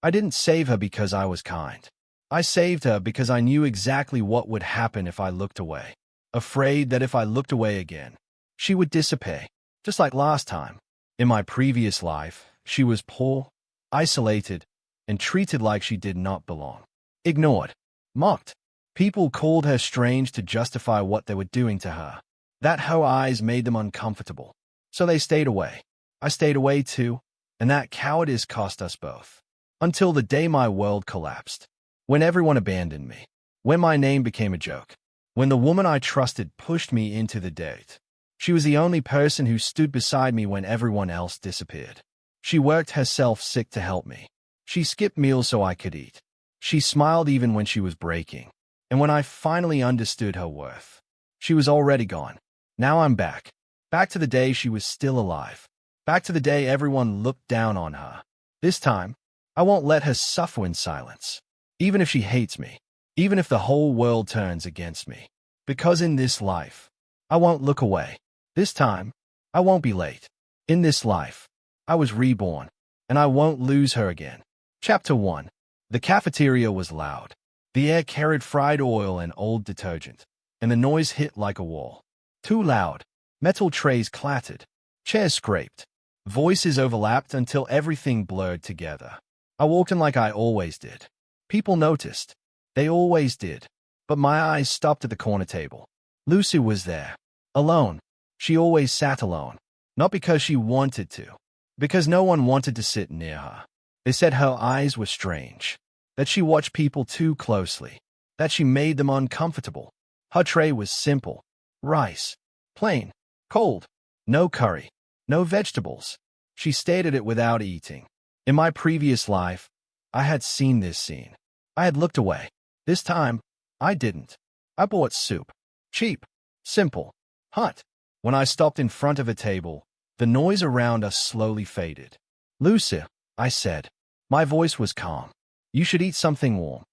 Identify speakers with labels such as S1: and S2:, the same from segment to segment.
S1: I didn't save her because I was kind. I saved her because I knew exactly what would happen if I looked away. Afraid that if I looked away again, she would disappear, just like last time. In my previous life, she was poor, isolated, and treated like she did not belong. Ignored, mocked. People called her strange to justify what they were doing to her. That her eyes made them uncomfortable. So they stayed away. I stayed away too, and that cowardice cost us both. Until the day my world collapsed. When everyone abandoned me. When my name became a joke. When the woman I trusted pushed me into the dirt. She was the only person who stood beside me when everyone else disappeared. She worked herself sick to help me. She skipped meals so I could eat. She smiled even when she was breaking. And when I finally understood her worth, she was already gone. Now I'm back. Back to the day she was still alive. Back to the day everyone looked down on her. This time, I won't let her suffer in silence. Even if she hates me. Even if the whole world turns against me. Because in this life, I won't look away. This time, I won't be late. In this life, I was reborn. And I won't lose her again. Chapter 1. The cafeteria was loud. The air carried fried oil and old detergent. And the noise hit like a wall. Too loud. Metal trays clattered. Chairs scraped. Voices overlapped until everything blurred together. I walked in like I always did. People noticed. They always did. But my eyes stopped at the corner table. Lucy was there. Alone. She always sat alone. Not because she wanted to. Because no one wanted to sit near her. They said her eyes were strange. That she watched people too closely. That she made them uncomfortable. Her tray was simple. Rice. Plain. Cold. No curry. No vegetables. She stared at it without eating. In my previous life, I had seen this scene. I had looked away. This time, I didn't. I bought soup. Cheap. Simple. Hot. When I stopped in front of a table, the noise around us slowly faded. Lucy, I said. My voice was calm. You should eat something warm.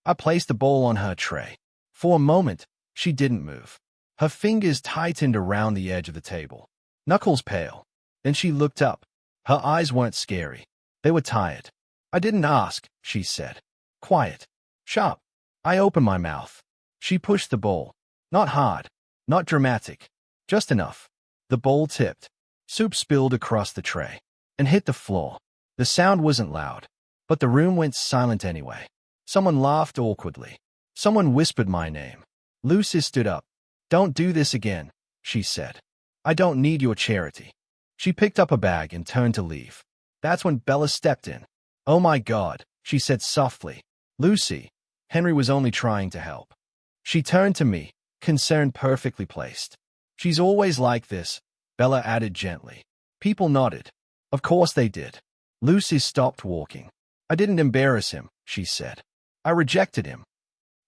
S1: I placed the bowl on her tray. For a moment, she didn't move. Her fingers tightened around the edge of the table. Knuckles pale. Then she looked up. Her eyes weren't scary. They were tired. I didn't ask, she said. Quiet. Sharp. I opened my mouth. She pushed the bowl. Not hard. Not dramatic. Just enough. The bowl tipped. Soup spilled across the tray. And hit the floor. The sound wasn't loud. But the room went silent anyway. Someone laughed awkwardly. Someone whispered my name. Lucy stood up. Don't do this again, she said. I don't need your charity. She picked up a bag and turned to leave. That's when Bella stepped in. Oh my God, she said softly. Lucy, Henry was only trying to help. She turned to me, concern perfectly placed. She's always like this, Bella added gently. People nodded. Of course they did. Lucy stopped walking. I didn't embarrass him, she said. I rejected him.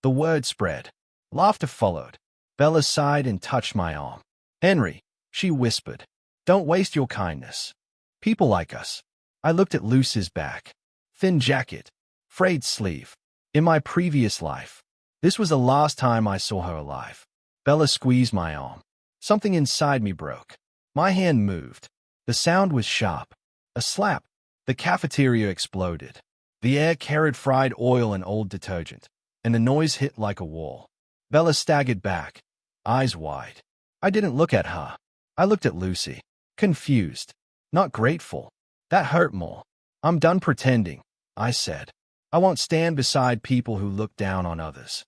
S1: The word spread. Laughter followed. Bella sighed and touched my arm. Henry, she whispered. Don't waste your kindness. People like us. I looked at Lucy's back. Thin jacket. Frayed sleeve. In my previous life. This was the last time I saw her alive. Bella squeezed my arm. Something inside me broke. My hand moved. The sound was sharp. A slap. The cafeteria exploded. The air carried fried oil and old detergent, and the noise hit like a wall. Bella staggered back, eyes wide. I didn't look at her. I looked at Lucy, confused, not grateful. That hurt more. I'm done pretending, I said. I won't stand beside people who look down on others.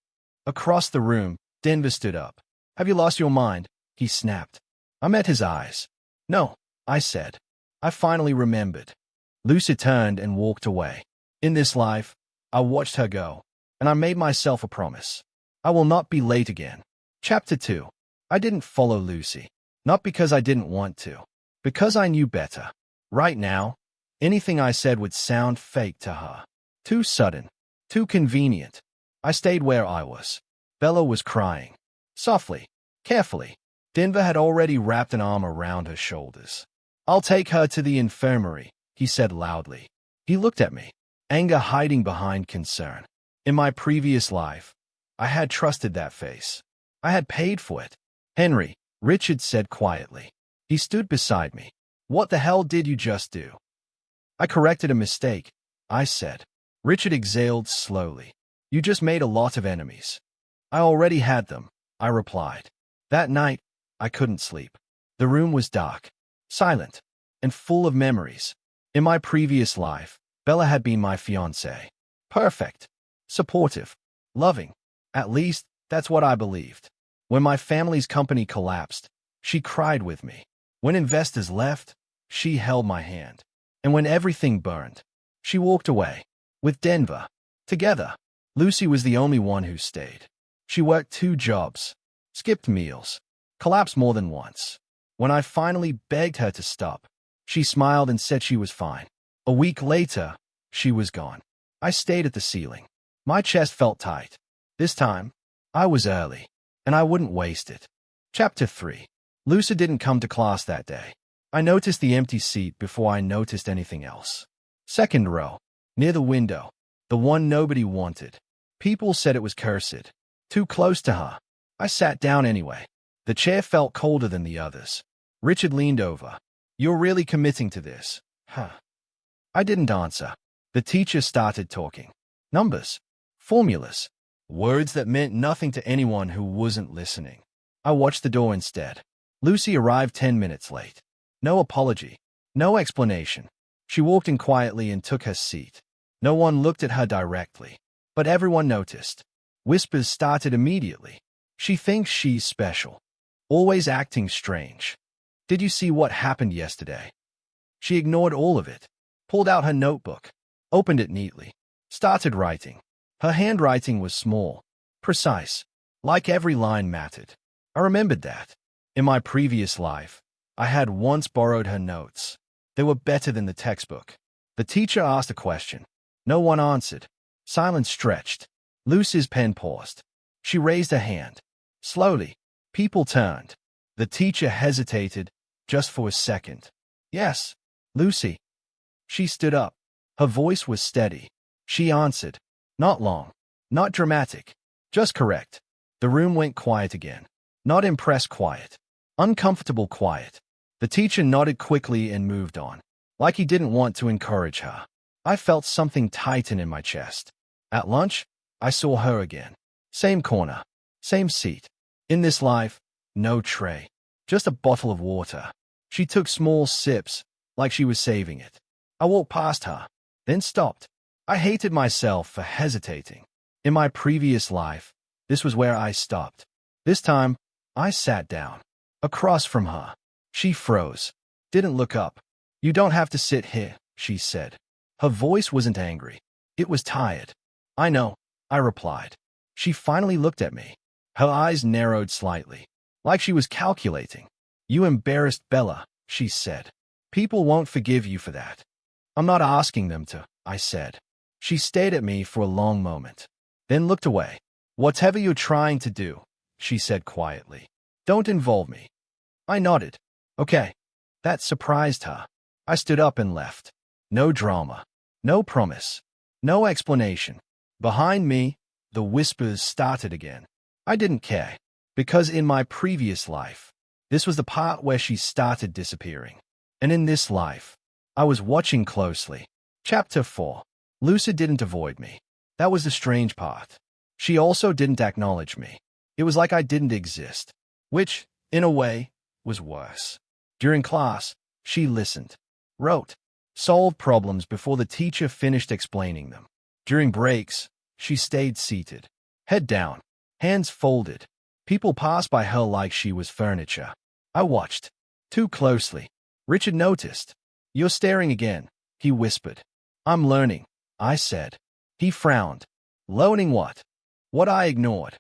S1: Across the room, Denver stood up. Have you lost your mind? He snapped. I met his eyes. No, I said. I finally remembered. Lucy turned and walked away. In this life, I watched her go, and I made myself a promise. I will not be late again. Chapter 2. I didn't follow Lucy. Not because I didn't want to. Because I knew better. Right now, anything I said would sound fake to her. Too sudden. Too convenient. I stayed where I was. Bella was crying. Softly. Carefully. Denver had already wrapped an arm around her shoulders. I'll take her to the infirmary, he said loudly. He looked at me, anger hiding behind concern. In my previous life, I had trusted that face. I had paid for it. Henry, Richard said quietly. He stood beside me. What the hell did you just do? I corrected a mistake, I said. Richard exhaled slowly. You just made a lot of enemies. I already had them, I replied. That night, I couldn't sleep. The room was dark, silent, and full of memories. In my previous life, Bella had been my fiancée. Perfect, supportive, loving. At least, that's what I believed. When my family's company collapsed, she cried with me. When investors left, she held my hand. And when everything burned, she walked away. With Denver. Together, Lucy was the only one who stayed. She worked 2 jobs, skipped meals, collapsed more than once. When I finally begged her to stop, she smiled and said she was fine. A week later, she was gone. I stayed at the ceiling. My chest felt tight. This time, I was early, and I wouldn't waste it. Chapter 3. Lucy didn't come to class that day. I noticed the empty seat before I noticed anything else. Second row, near the window, the one nobody wanted. People said it was cursed. Too close to her. I sat down anyway. The chair felt colder than the others. Richard leaned over. You're really committing to this, huh? I didn't answer. The teacher started talking. Numbers, formulas, words that meant nothing to anyone who wasn't listening. I watched the door instead. Lucy arrived 10 minutes late. No apology. No explanation. She walked in quietly and took her seat. No one looked at her directly, but everyone noticed. Whispers started immediately. She thinks she's special. Always acting strange. Did you see what happened yesterday? She ignored all of it. Pulled out her notebook. Opened it neatly. Started writing. Her handwriting was small. Precise. Like every line mattered. I remembered that. In my previous life, I had once borrowed her notes. They were better than the textbook. The teacher asked a question. No one answered. Silence stretched. Lucy's pen paused. She raised her hand. Slowly, people turned. The teacher hesitated, just for a second. Yes, Lucy. She stood up. Her voice was steady. She answered. Not long. Not dramatic. Just correct. The room went quiet again. Not impressed quiet. Uncomfortable quiet. The teacher nodded quickly and moved on, like he didn't want to encourage her. I felt something tighten in my chest. At lunch, I saw her again. Same corner. Same seat. In this life, no tray. Just a bottle of water. She took small sips, like she was saving it. I walked past her, then stopped. I hated myself for hesitating. In my previous life, this was where I stopped. This time, I sat down. Across from her. She froze. Didn't look up. You don't have to sit here, she said. Her voice wasn't angry. It was tired. I know, I replied. She finally looked at me. Her eyes narrowed slightly, like she was calculating. You embarrassed Bella, she said. People won't forgive you for that. I'm not asking them to, I said. She stared at me for a long moment, then looked away. Whatever you're trying to do, she said quietly. Don't involve me. I nodded. Okay. That surprised her. I stood up and left. No drama. No promise. No explanation. Behind me, the whispers started again. I didn't care, because in my previous life, this was the part where she started disappearing. And in this life, I was watching closely. Chapter 4. Lucy didn't avoid me. That was the strange part. She also didn't acknowledge me. It was like I didn't exist, which, in a way, was worse. During class, she listened, wrote, solved problems before the teacher finished explaining them. During breaks, she stayed seated, head down, hands folded. People passed by her like she was furniture. I watched, too closely. Richard noticed. You're staring again, he whispered. I'm learning, I said. He frowned. Learning what? What I ignored.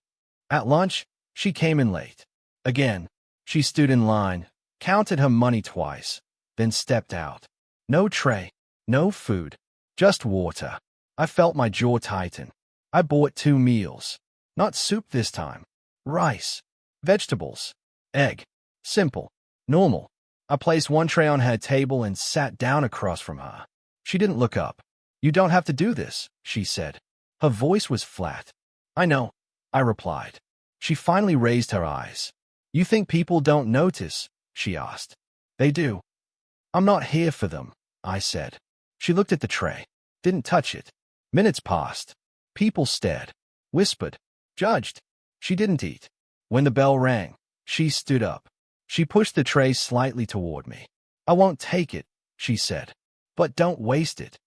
S1: At lunch, she came in late. Again, she stood in line, counted her money twice, then stepped out. No tray, no food, just water. I felt my jaw tighten. I bought 2 meals. Not soup this time. Rice, vegetables, egg. Simple, normal. I placed 1 tray on her table and sat down across from her. She didn't look up. You don't have to do this, she said. Her voice was flat. I know, I replied. She finally raised her eyes. You think people don't notice? She asked. They do. I'm not here for them, I said. She looked at the tray. didn't touch it. Minutes passed. People stared, whispered, judged. She didn't eat. When the bell rang, she stood up. She pushed the tray slightly toward me. I won't take it, she said. But don't waste it.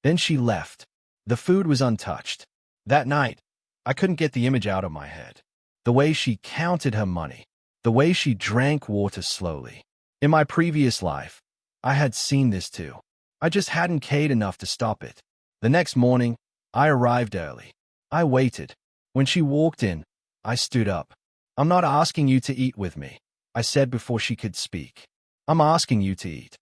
S1: Then she left. The food was untouched. That night, I couldn't get the image out of my head. The way she counted her money. The way she drank water slowly. In my previous life, I had seen this too. I just hadn't cared enough to stop it. The next morning, I arrived early. I waited. When she walked in, I stood up. I'm not asking you to eat with me, I said before she could speak. I'm asking you to eat.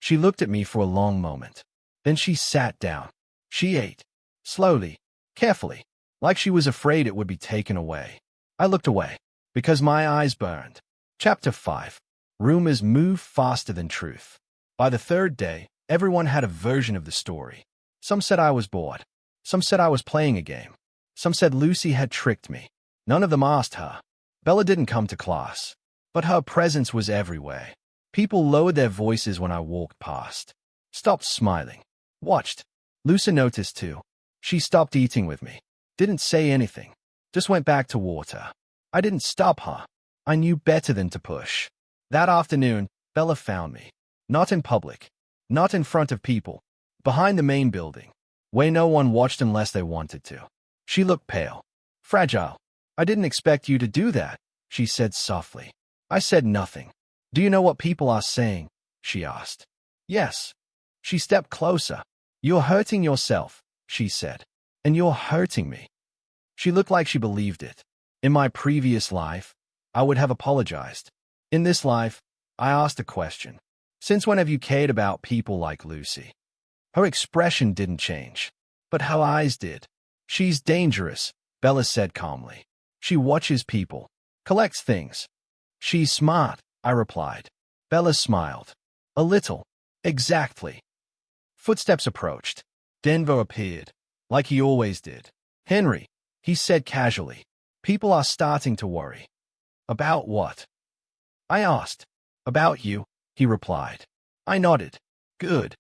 S1: She looked at me for a long moment. Then she sat down. She ate. Slowly, carefully, like she was afraid it would be taken away. I looked away, because my eyes burned. Chapter 5. Rumors move faster than truth. By the third day, everyone had a version of the story. Some said I was bored. Some said I was playing a game. Some said Lucy had tricked me. None of them asked her. Bella didn't come to class, but her presence was everywhere. People lowered their voices when I walked past. Stopped smiling. Watched. Lucy noticed too. She stopped eating with me. Didn't say anything. Just went back to water. I didn't stop her. I knew better than to push. That afternoon, Bella found me. Not in public. Not in front of people. Behind the main building, where no one watched unless they wanted to. She looked pale. Fragile. I didn't expect you to do that, she said softly. I said nothing. Do you know what people are saying? She asked. Yes. She stepped closer. You're hurting yourself, she said. And you're hurting me. She looked like she believed it. In my previous life, I would have apologized. In this life, I asked a question. Since when have you cared about people like Lucy? Her expression didn't change, but her eyes did. She's dangerous, Bella said calmly. She watches people, collects things. She's smart, I replied. Bella smiled. A little. Exactly. Footsteps approached. Denver appeared, like he always did. Henry, he said casually. People are starting to worry. About what? I asked. About you, he replied. I nodded. Good.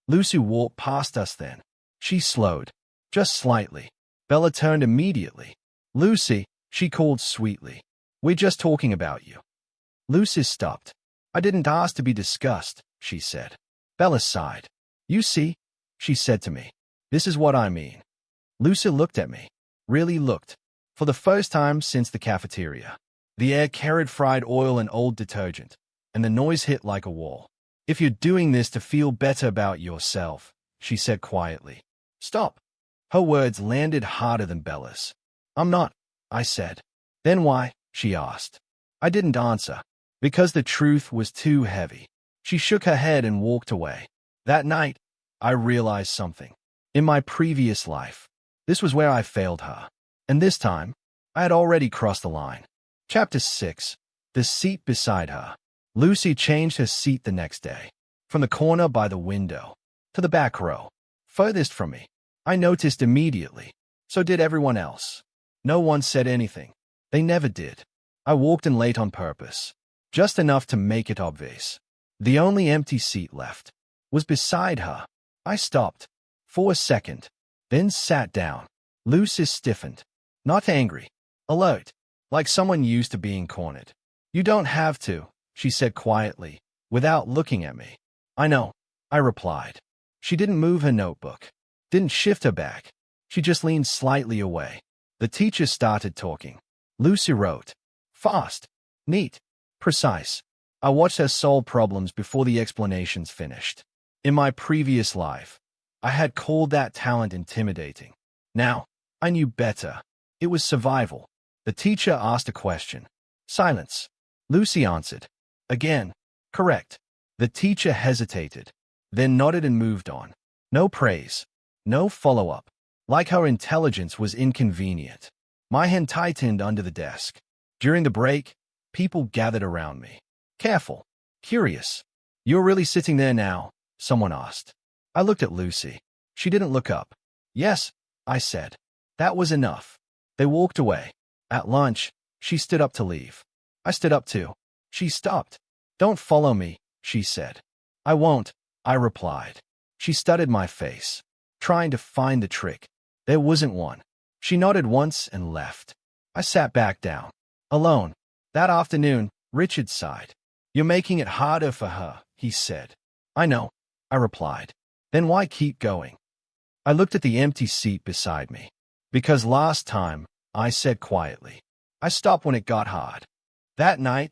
S1: Lucy walked past us then. She slowed. Just slightly. Bella turned immediately. Lucy, she called sweetly. We're just talking about you. Lucy stopped. I didn't ask to be discussed, she said. Bella sighed. You see, she said to me. This is what I mean. Lucy looked at me. Really looked. For the first time since the cafeteria. The air carried fried oil and old detergent, and the noise hit like a wall. If you're doing this to feel better about yourself, she said quietly. Stop. Her words landed harder than Bella's. I'm not, I said. Then why? She asked. I didn't answer, because the truth was too heavy. She shook her head and walked away. That night, I realized something. In my previous life, this was where I failed her. And this time, I had already crossed the line. Chapter 6. The seat beside her. Lucy changed her seat the next day. From the corner by the window to the back row, furthest from me. I noticed immediately. So did everyone else. No one said anything. They never did. I walked in late on purpose. Just enough to make it obvious. The only empty seat left was beside her. I stopped. For a second. Then sat down. Lucy stiffened. Not angry. Alert. Like someone used to being cornered. You don't have to, she said quietly, without looking at me. I know, I replied. She didn't move her notebook. Didn't shift her back. She just leaned slightly away. The teacher started talking. Lucy wrote. Fast. Neat. Precise. I watched her solve problems before the explanations finished. In my previous life, I had called that talent intimidating. Now, I knew better. It was survival. The teacher asked a question. Silence. Lucy answered. Again. Correct. The teacher hesitated, then nodded and moved on. No praise. No follow-up. Like her intelligence was inconvenient. My hand tightened under the desk. During the break, people gathered around me. Careful. Curious. You're really sitting there now? Someone asked. I looked at Lucy. She didn't look up. Yes, I said. That was enough. They walked away. At lunch, she stood up to leave. I stood up too. She stopped. Don't follow me, she said. I won't, I replied. She studied my face. trying to find the trick. There wasn't one. She nodded once and left. I sat back down. Alone. That afternoon, Richard sighed. You're making it harder for her, he said. I know, I replied. Then why keep going? I looked at the empty seat beside me. Because last time, I said quietly. I stopped when it got hard. That night,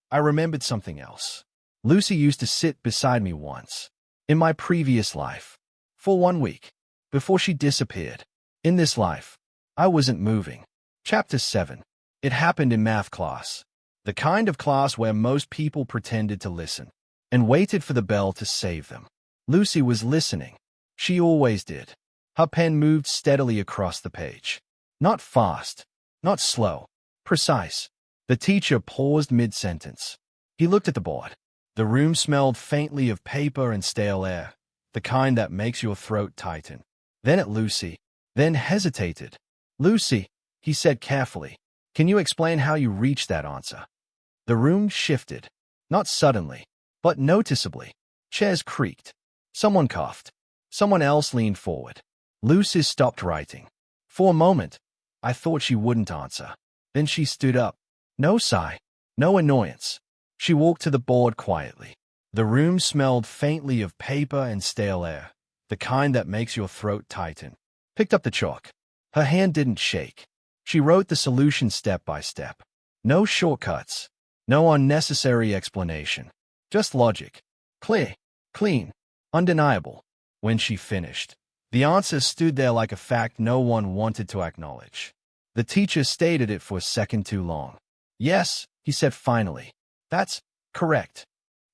S1: I remembered something else. Lucy used to sit beside me once. In my previous life. For 1 week. Before she disappeared. In this life, I wasn't moving. Chapter 7. It happened in math class. The kind of class where most people pretended to listen and waited for the bell to save them. Lucy was listening. She always did. Her pen moved steadily across the page. Not fast, not slow, precise. The teacher paused mid-sentence. He looked at the board. The room smelled faintly of paper and stale air, the kind that makes your throat tighten. Then at Lucy, then hesitated. Lucy, he said carefully, can you explain how you reached that answer? The room shifted, not suddenly, but noticeably. Chairs creaked. Someone coughed. Someone else leaned forward. Lucy stopped writing. For a moment, I thought she wouldn't answer. Then she stood up. No sigh, no annoyance. She walked to the board quietly. The room smelled faintly of paper and stale air, the kind that makes your throat tighten. Picked up the chalk. Her hand didn't shake. She wrote the solution step by step. No shortcuts. No unnecessary explanation. Just logic. Clear, clean, undeniable. When she finished, the answer stood there like a fact no one wanted to acknowledge. The teacher stated it for a second too long. Yes, he said finally. That's correct.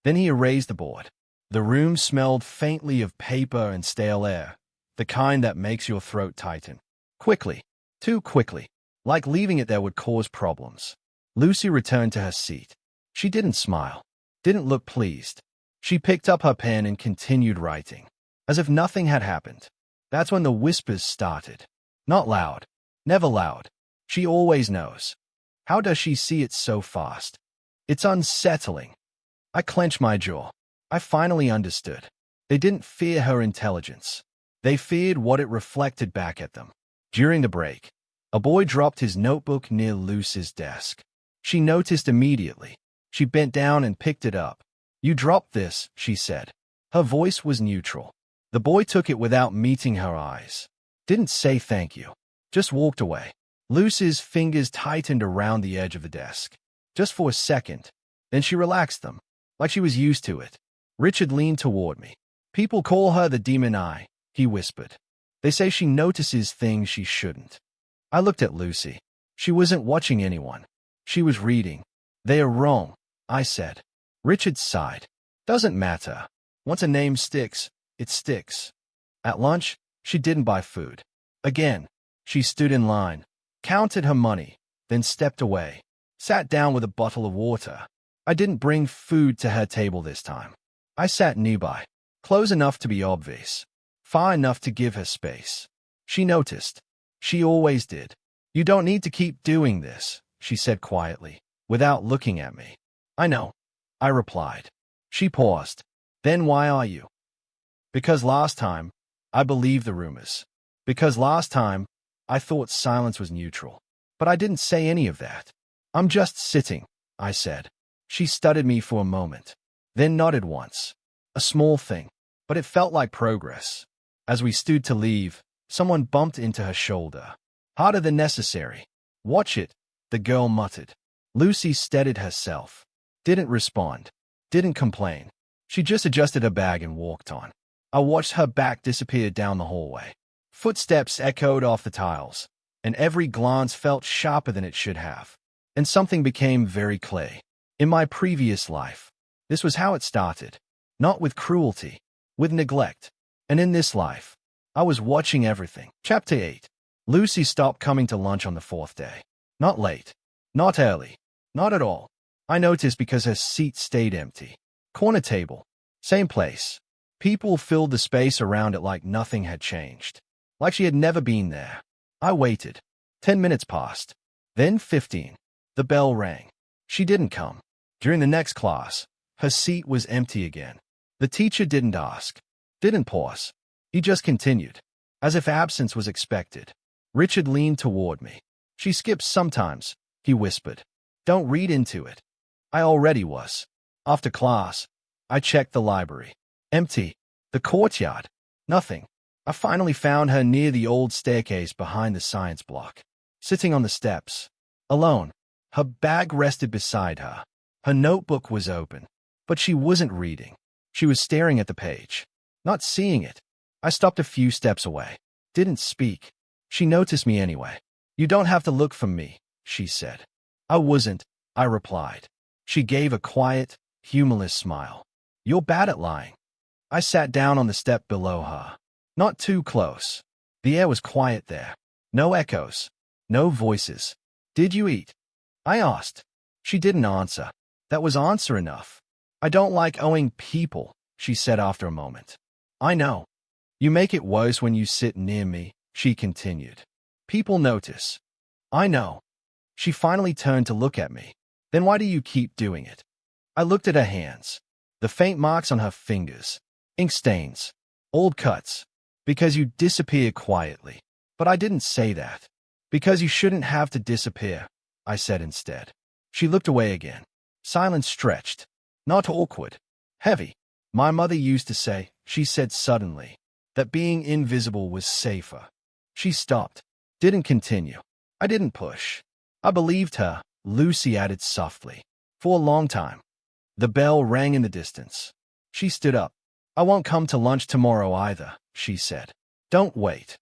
S1: Then he erased the board. The room smelled faintly of paper and stale air, the kind that makes your throat tighten. Quickly, too quickly, like leaving it there would cause problems. Lucy returned to her seat. She didn't smile, didn't look pleased. She picked up her pen and continued writing, as if nothing had happened. That's when the whispers started. Not loud, never loud. She always knows. How does she see it so fast? It's unsettling. I clenched my jaw. I finally understood. They didn't fear her intelligence. They feared what it reflected back at them. During the break, a boy dropped his notebook near Lucy's desk. She noticed immediately. She bent down and picked it up. You dropped this, she said. Her voice was neutral. The boy took it without meeting her eyes. Didn't say thank you. Just walked away. Lucy's fingers tightened around the edge of the desk. Just for a second. Then she relaxed them, like she was used to it. Richard leaned toward me. People call her the demon eye, he whispered. They say she notices things she shouldn't. I looked at Lucy. She wasn't watching anyone. She was reading. They are wrong, I said. Richard sighed. Doesn't matter. Once a name sticks, it sticks. At lunch, she didn't buy food. Again, she stood in line, counted her money, then stepped away, sat down with a bottle of water. I didn't bring food to her table this time. I sat nearby, close enough to be obvious, far enough to give her space. She noticed. She always did. You don't need to keep doing this, she said quietly, without looking at me. I know, I replied. She paused. Then why are you? Because last time, I believed the rumors. Because last time, I thought silence was neutral. But I didn't say any of that. I'm just sitting, I said. She studied me for a moment, then nodded once. A small thing, but it felt like progress. As we stood to leave, someone bumped into her shoulder. Harder than necessary. Watch it, the girl muttered. Lucy steadied herself. Didn't respond. Didn't complain. She just adjusted her bag and walked on. I watched her back disappear down the hallway. Footsteps echoed off the tiles, and every glance felt sharper than it should have. And something became very clear. In my previous life, this was how it started. Not with cruelty, with neglect. And in this life, I was watching everything. Chapter 8. Lucy stopped coming to lunch on the 4th day. Not late. Not early. Not at all. I noticed because her seat stayed empty. Corner table. Same place. People filled the space around it like nothing had changed. Like she had never been there. I waited. 10 minutes passed. Then 15. The bell rang. She didn't come. During the next class, her seat was empty again. The teacher didn't ask. Didn't pause. He just continued. as if absence was expected. Richard leaned toward me. She skips sometimes, he whispered. Don't read into it. I already was. After class, I checked the library. Empty. The courtyard. Nothing. I finally found her near the old staircase behind the science block, sitting on the steps. Alone. Her bag rested beside her. Her notebook was open, but she wasn't reading. She was staring at the page, not seeing it. I stopped a few steps away. Didn't speak. She noticed me anyway. You don't have to look for me, she said. I wasn't, I replied. She gave a quiet, humorless smile. You're bad at lying. I sat down on the step below her. Not too close. The air was quiet there. No echoes. No voices. Did you eat? I asked. She didn't answer. That was answer enough. I don't like owing people, she said after a moment. I know. You make it worse when you sit near me, she continued. People notice. I know. She finally turned to look at me. Then why do you keep doing it? I looked at her hands. The faint marks on her fingers. Ink stains. Old cuts. Because you disappear quietly. But I didn't say that. Because you shouldn't have to disappear, I said instead. She looked away again. Silence stretched. Not awkward. Heavy. My mother used to say, she said suddenly, that being invisible was safer. She stopped. Didn't continue. I didn't push. I believed her, Lucy added softly. For a long time. The bell rang in the distance. She stood up. I won't come to lunch tomorrow either, she said. Don't wait.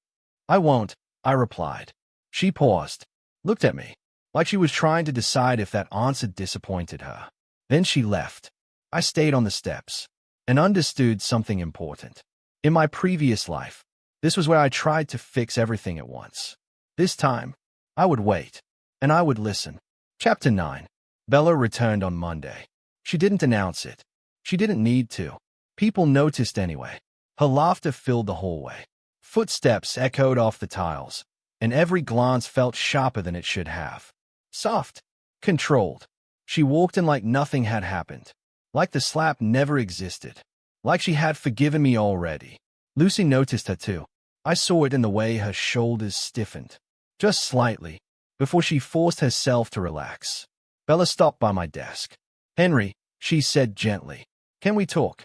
S1: I won't, I replied. She paused. Looked at me. Like she was trying to decide if that answer disappointed her. Then she left. I stayed on the steps. And understood something important. In my previous life, this was where I tried to fix everything at once. This time, I would wait. And I would listen. Chapter 9. Bella returned on Monday. She didn't announce it. She didn't need to. People noticed anyway. Her laughter filled the hallway. Footsteps echoed off the tiles, and every glance felt sharper than it should have. Soft. Controlled. She walked in like nothing had happened. Like the slap never existed. Like she had forgiven me already. Lucy noticed her too. I saw it in the way her shoulders stiffened. Just slightly, before she forced herself to relax. Bella stopped by my desk. Henry, she said gently, can we talk?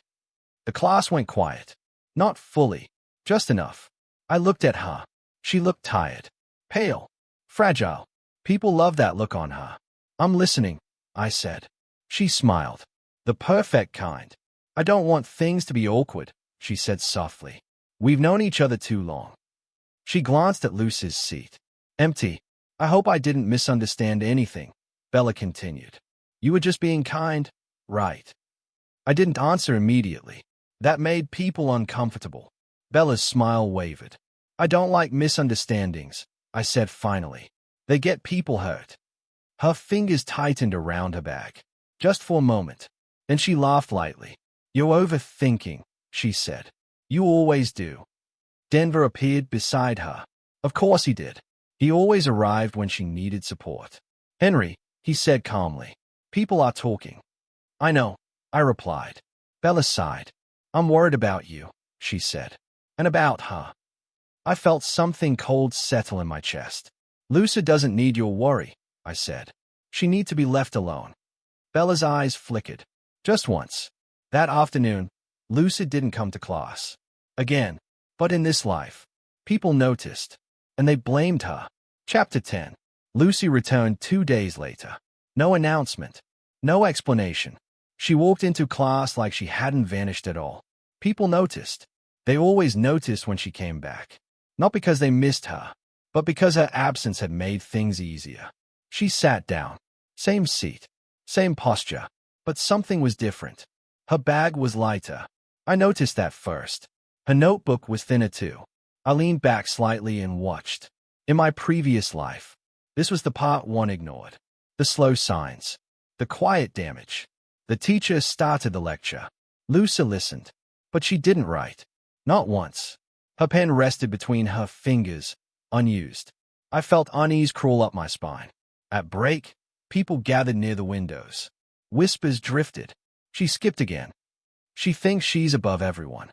S1: The class went quiet. Not fully. Just enough. I looked at her. She looked tired. Pale. Fragile. People love that look on her. I'm listening, I said. She smiled. The perfect kind. I don't want things to be awkward, she said softly. We've known each other too long. She glanced at Lucy's seat. Empty. I hope I didn't misunderstand anything, Bella continued. You were just being kind, right? I didn't answer immediately. That made people uncomfortable. Bella's smile wavered. I don't like misunderstandings, I said finally. They get people hurt. Her fingers tightened around her bag. Just for a moment. Then she laughed lightly. You're overthinking, she said. You always do. Denver appeared beside her. Of course he did. He always arrived when she needed support. Henry, he said calmly. People are talking. I know, I replied. Bella sighed. I'm worried about you, she said. And about her. I felt something cold settle in my chest. Lucy doesn't need your worry, I said. She needs to be left alone. Bella's eyes flickered. Just once. That afternoon, Lucy didn't come to class. Again. But in this life, people noticed. And they blamed her. Chapter 10. Lucy returned 2 days later. No announcement. No explanation. She walked into class like she hadn't vanished at all. People noticed. They always noticed when she came back. Not because they missed her, but because her absence had made things easier. She sat down. Same seat. Same posture. But something was different. Her bag was lighter. I noticed that first. Her notebook was thinner too. I leaned back slightly and watched. In my previous life, this was the part one ignored. The slow signs. The quiet damage. The teacher started the lecture. Lucy listened. But she didn't write. Not once. Her pen rested between her fingers, unused. I felt unease crawl up my spine. At break, people gathered near the windows. Whispers drifted. She skipped again. She thinks she's above everyone.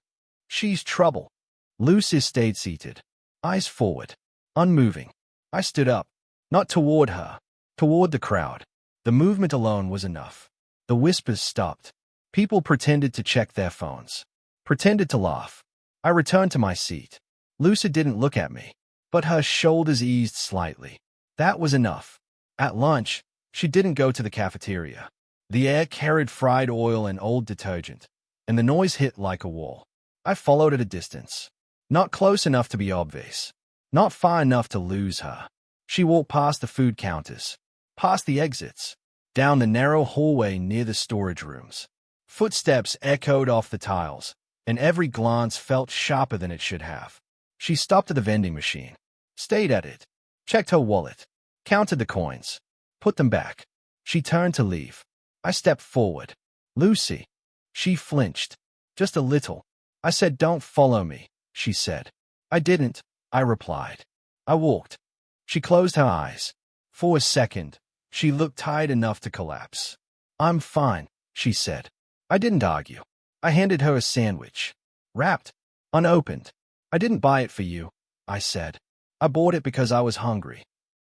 S1: She's trouble. Lucy stayed seated. eyes forward, unmoving. I stood up, not toward her, toward the crowd. The movement alone was enough. The whispers stopped. People pretended to check their phones, pretended to laugh. I returned to my seat. Lucy didn't look at me, but her shoulders eased slightly. That was enough. At lunch, she didn't go to the cafeteria. The air carried fried oil and old detergent, and the noise hit like a wall. I followed at a distance. Not close enough to be obvious. Not far enough to lose her. She walked past the food counters, past the exits, down the narrow hallway near the storage rooms. Footsteps echoed off the tiles, and every glance felt sharper than it should have. She stopped at the vending machine, stayed at it, checked her wallet, counted the coins, put them back. She turned to leave. I stepped forward. Lucy. She flinched. Just a little. I said, "Don't follow me," she said. "I didn't," I replied. I walked. She closed her eyes. For a second, she looked tired enough to collapse. "I'm fine," she said. I didn't argue. I handed her a sandwich. Wrapped. Unopened. "I didn't buy it for you," I said. "I bought it because I was hungry."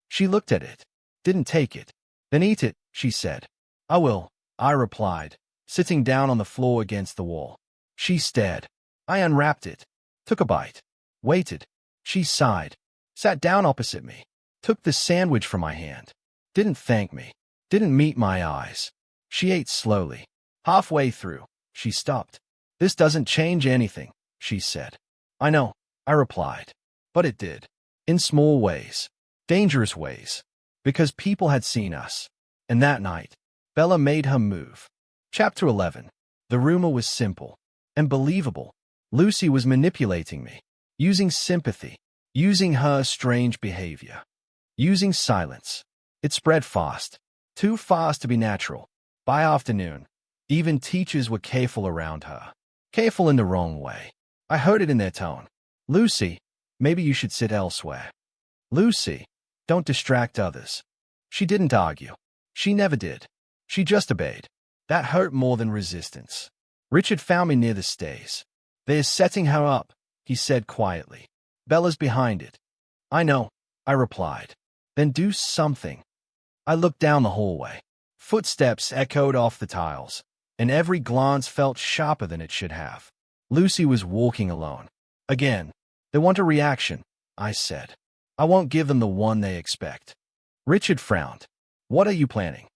S1: She looked at it. Didn't take it. "Then eat it," she said. "I will," I replied, sitting down on the floor against the wall. She stared. I unwrapped it. Took a bite. Waited. She sighed. Sat down opposite me. Took the sandwich from my hand. Didn't thank me. Didn't meet my eyes. She ate slowly. Halfway through, she stopped. "This doesn't change anything," she said. "I know," I replied. But it did. In small ways. Dangerous ways. Because people had seen us. And that night, Bella made her move. Chapter 11. The rumor was simple and believable. Lucy was manipulating me, using sympathy, using her strange behavior, using silence. It spread fast, too fast to be natural. By afternoon, even teachers were careful around her. Careful in the wrong way. I heard it in their tone. "Lucy, maybe you should sit elsewhere." "Lucy, don't distract others." She didn't argue. She never did. She just obeyed. That hurt more than resistance. Richard found me near the stairs. "They're setting her up," he said quietly. "Bella's behind it." "I know," I replied. "Then do something." I looked down the hallway. Footsteps echoed off the tiles, and every glance felt sharper than it should have. Lucy was walking alone. Again. "They want a reaction," I said. "I won't give them the one they expect." Richard frowned. "What are you planning?"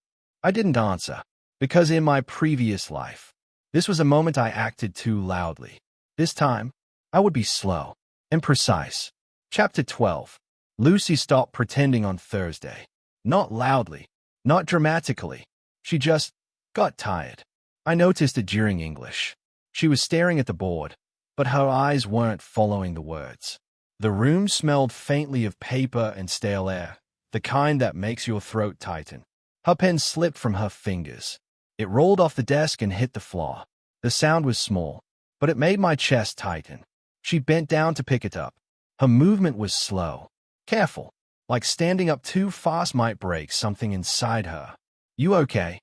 S1: I didn't answer, because in my previous life, this was a moment I acted too loudly. This time, I would be slow and precise. Chapter 12. Lucy stopped pretending on Thursday. Not loudly, not dramatically. She just got tired. I noticed it during English. She was staring at the board, but her eyes weren't following the words. The room smelled faintly of paper and stale air, the kind that makes your throat tighten. Her pen slipped from her fingers. It rolled off the desk and hit the floor. The sound was small, but it made my chest tighten. She bent down to pick it up. Her movement was slow, careful, like standing up too fast might break something inside her. "You okay?"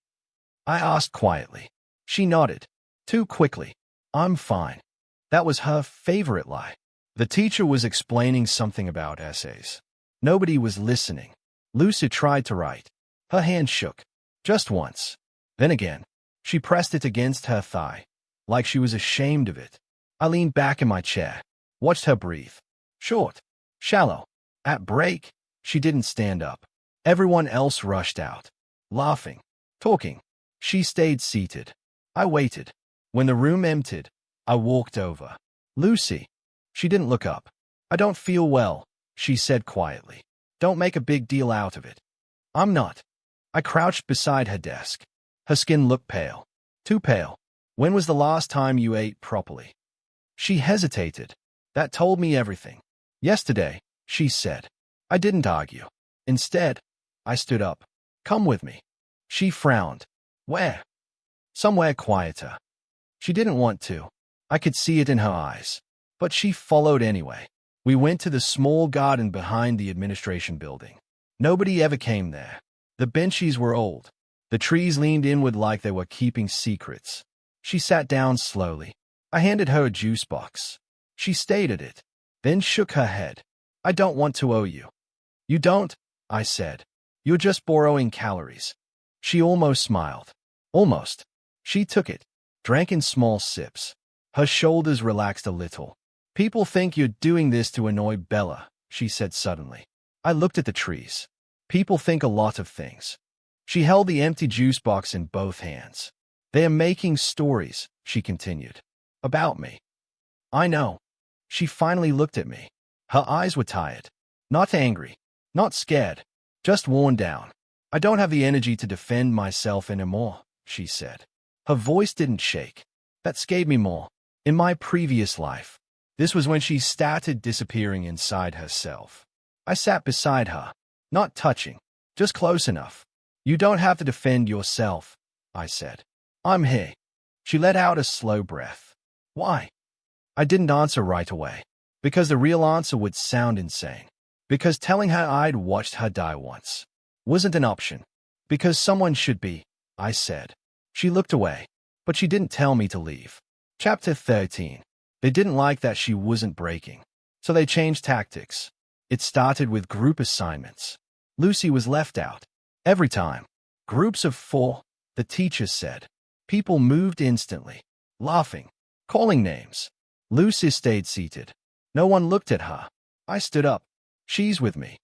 S1: I asked quietly. She nodded. Too quickly. "I'm fine." That was her favorite lie. The teacher was explaining something about essays. Nobody was listening. Lucy tried to write. Her hand shook. Just once. Then again. She pressed it against her thigh, like she was ashamed of it. I leaned back in my chair, watched her breathe. Short. Shallow. At break, she didn't stand up. Everyone else rushed out. Laughing. Talking. She stayed seated. I waited. When the room emptied, I walked over. "Lucy." She didn't look up. "I don't feel well," she said quietly. "Don't make a big deal out of it." "I'm not." I crouched beside her desk. Her skin looked pale. Too pale. "When was the last time you ate properly?" She hesitated. That told me everything. "Yesterday," she said. I didn't argue. Instead, I stood up. "Come with me." She frowned. "Where?" "Somewhere quieter." She didn't want to. I could see it in her eyes. But she followed anyway. We went to the small garden behind the administration building. Nobody ever came there. The benches were old. The trees leaned inward like they were keeping secrets. She sat down slowly. I handed her a juice box. She stayed at it, then shook her head. I don't want to owe you. You don't, I said. You're just borrowing calories. She almost smiled. Almost. She took it, drank in small sips. Her shoulders relaxed a little. People think you're doing this to annoy Bella, she said suddenly. I looked at the trees. People think a lot of things. She held the empty juice box in both hands. They are making stories, she continued. About me. I know. She finally looked at me. Her eyes were tired. Not angry. Not scared. Just worn down. I don't have the energy to defend myself anymore, she said. Her voice didn't shake. That scared me more. In my previous life. This was when she started disappearing inside herself. I sat beside her. Not touching. Just close enough. You don't have to defend yourself, I said. I'm here. She let out a slow breath. Why? I didn't answer right away. Because the real answer would sound insane. Because telling her I'd watched her die once wasn't an option. Because someone should be, I said. She looked away. But she didn't tell me to leave. Chapter 13. They didn't like that she wasn't breaking. So they changed tactics. It started with group assignments. Lucy was left out. Every time. Groups of 4, the teacher said. People moved instantly. Laughing. Calling names. Lucy stayed seated. No one looked at her. I stood up. She's with me.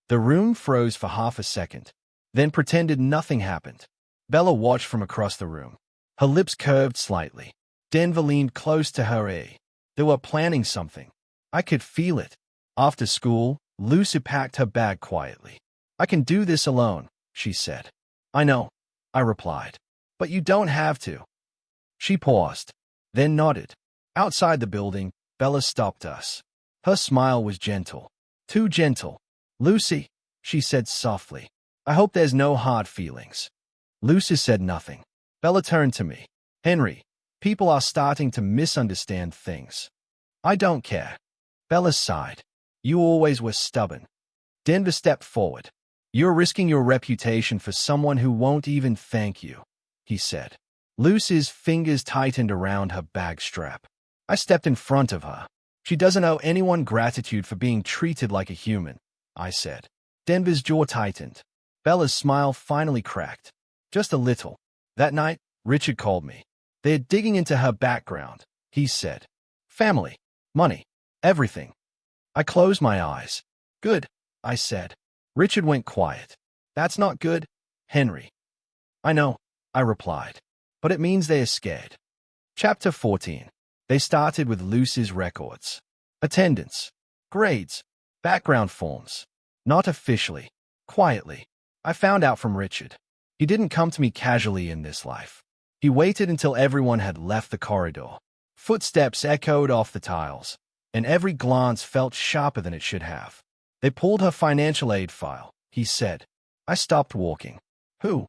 S1: The room froze for half a second, then pretended nothing happened. Bella watched from across the room. Her lips curved slightly. Denver leaned close to her ear. They were planning something. I could feel it. After school, Lucy packed her bag quietly. I can do this alone, she said. I know, I replied. But you don't have to. She paused, then nodded. Outside the building, Bella stopped us. Her smile was gentle. Too gentle. Lucy, she said softly. I hope there's no hard feelings. Lucy said nothing. Bella turned to me. Henry, people are starting to misunderstand things. I don't care. Bella sighed. You always were stubborn. Denver stepped forward. You're risking your reputation for someone who won't even thank you, he said. Lucy's fingers tightened around her bag strap. I stepped in front of her. She doesn't owe anyone gratitude for being treated like a human, I said. Denver's jaw tightened. Bella's smile finally cracked. Just a little. That night, Richard called me. They're digging into her background, he said. Family, money, everything. I closed my eyes. Good, I said. Richard went quiet. That's not good, Henry. I know, I replied. But it means they are scared. Chapter 14. They started with Lucy's records. Attendance. Grades. Background forms. Not officially. Quietly. I found out from Richard. He didn't come to me casually in this life. He waited until everyone had left the corridor. Footsteps echoed off the tiles, and every glance felt sharper than it should have. They pulled her financial aid file, he said. I stopped walking. Who?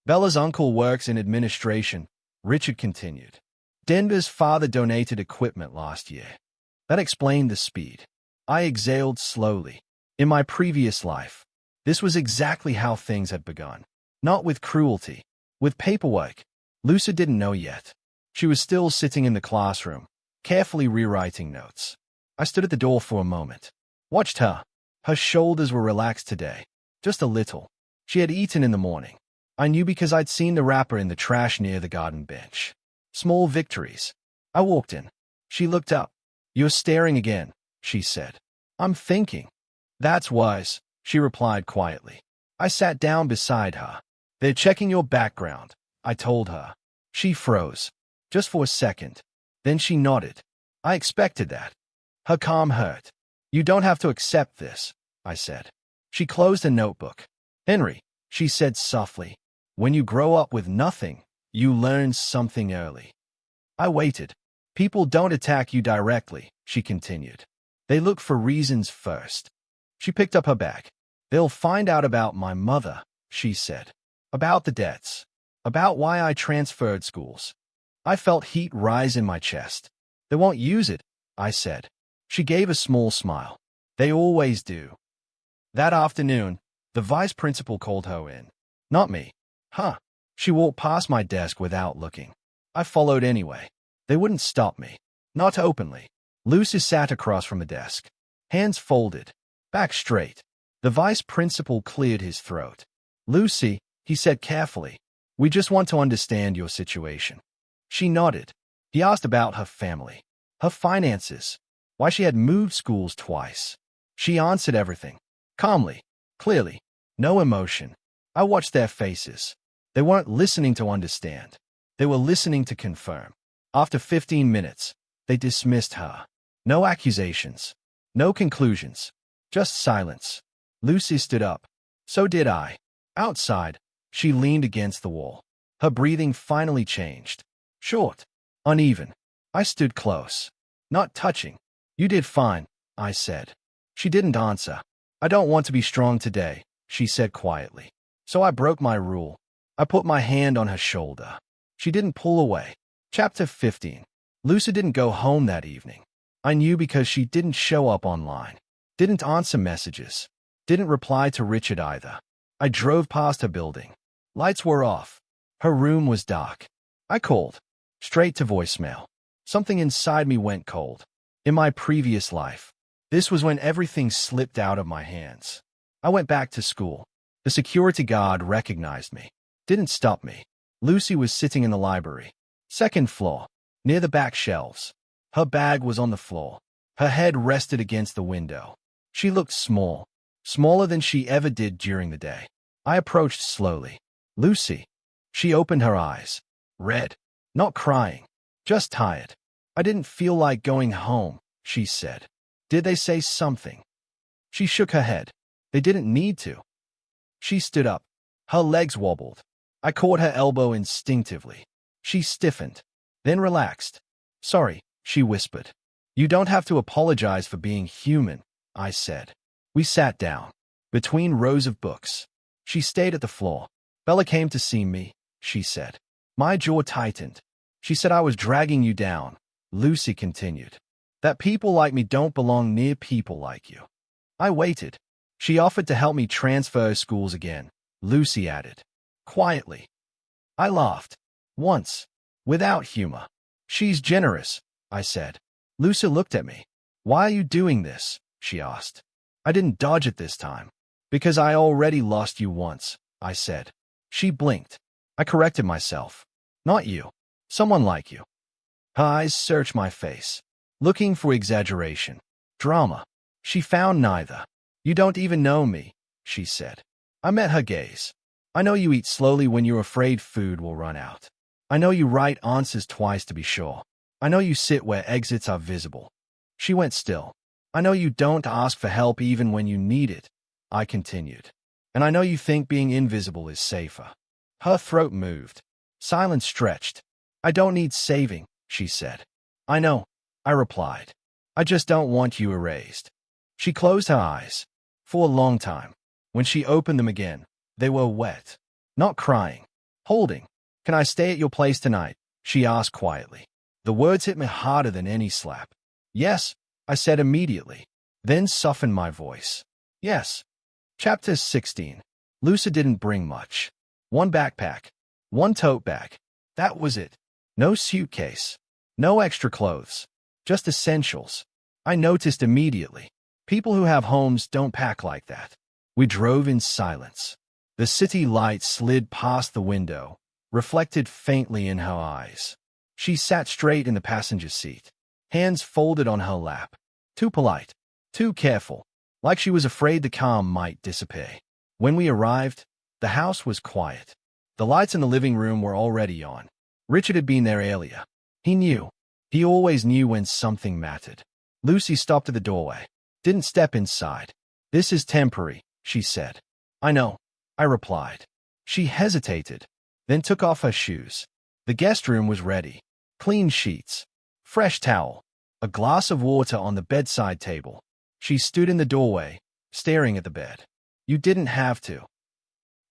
S1: Bella's uncle works in administration, Richard continued. Denver's father donated equipment last year. That explained the speed. I exhaled slowly. In my previous life, this was exactly how things had begun. Not with cruelty, with paperwork. Lucy didn't know yet. She was still sitting in the classroom, carefully rewriting notes. I stood at the door for a moment. Watched her. Her shoulders were relaxed today. Just a little. She had eaten in the morning. I knew because I'd seen the wrapper in the trash near the garden bench. Small victories. I walked in. She looked up. You're staring again, she said. I'm thinking. That's wise, she replied quietly. I sat down beside her. They're checking your background, I told her. She froze. Just for a second. Then she nodded. I expected that. Her calm hurt. You don't have to accept this, I said. She closed a notebook. Henry, she said softly. When you grow up with nothing, you learn something early. I waited. People don't attack you directly, she continued. They look for reasons first. She picked up her bag. They'll find out about my mother, she said. About the debts. About why I transferred schools. I felt heat rise in my chest. They won't use it, I said. She gave a small smile. They always do. That afternoon, the vice principal called her in. Not me. Huh. She walked past my desk without looking. I followed anyway. They wouldn't stop me. Not openly. Lucy sat across from the desk. hands folded, back straight. The vice principal cleared his throat. "Lucy," he said carefully, "we just want to understand your situation." She nodded. He asked about her family, her finances, why she had moved schools twice. She answered everything, calmly, clearly, no emotion. I watched their faces. They weren't listening to understand. They were listening to confirm. After 15 minutes, they dismissed her. No accusations, no conclusions, just silence. Lucy stood up. So did I. Outside, she leaned against the wall. Her breathing finally changed. Short, uneven. I stood close. Not touching. "You did fine," I said. She didn't answer. "I don't want to be strong today," she said quietly. So I broke my rule. I put my hand on her shoulder. She didn't pull away. Chapter 15. Lucy didn't go home that evening. I knew because she didn't show up online. Didn't answer messages. Didn't reply to Richard either. I drove past her building. Lights were off. Her room was dark. I called. Straight to voicemail. Something inside me went cold. In my previous life, this was when everything slipped out of my hands. I went back to school. The security guard recognized me. Didn't stop me. Lucy was sitting in the library. Second floor, near the back shelves. Her bag was on the floor. Her head rested against the window. She looked small. Smaller than she ever did during the day. I approached slowly. "Lucy." She opened her eyes. Red. Not crying. Just tired. "I didn't feel like going home," she said. "Did they say something?" She shook her head. "They didn't need to." She stood up. Her legs wobbled. I caught her elbow instinctively. She stiffened, then relaxed. "Sorry," she whispered. "You don't have to apologize for being human," I said. We sat down, between rows of books. She stayed at the floor. "Bella came to see me," she said. My jaw tightened. "She said I was dragging you down," Lucy continued. "That people like me don't belong near people like you." I waited. "She offered to help me transfer schools again," Lucy added, quietly. I laughed. Once. Without humor. "She's generous," I said. Lucy looked at me. "Why are you doing this?" she asked. I didn't dodge it this time. "Because I already lost you once," I said. She blinked. I corrected myself. "Not you. Someone like you." Her eyes searched my face, looking for exaggeration, drama. She found neither. "You don't even know me," she said. I met her gaze. "I know you eat slowly when you're afraid food will run out. I know you write answers twice to be sure. I know you sit where exits are visible." She went still. "I know you don't ask for help even when you need it," I continued. "And I know you think being invisible is safer." Her throat moved. Silence stretched. "I don't need saving," she said. "I know," I replied. "I just don't want you erased." She closed her eyes. For a long time. When she opened them again, they were wet. Not crying. Holding. "Can I stay at your place tonight?" she asked quietly. The words hit me harder than any slap. "Yes," I said immediately, then softened my voice. "Yes." Chapter 16. Lucy didn't bring much. One backpack. One tote bag. That was it. No suitcase. No extra clothes. Just essentials. I noticed immediately. People who have homes don't pack like that. We drove in silence. The city light slid past the window, reflected faintly in her eyes. She sat straight in the passenger seat, hands folded on her lap. Too polite, too careful, like she was afraid the calm might dissipate. When we arrived, the house was quiet. The lights in the living room were already on. Richard had been there earlier. He knew. He always knew when something mattered. Lucy stopped at the doorway. Didn't step inside. "This is temporary," she said. "I know," I replied. She hesitated, then took off her shoes. The guest room was ready. Clean sheets, fresh towel, a glass of water on the bedside table. She stood in the doorway, staring at the bed. "You didn't have to."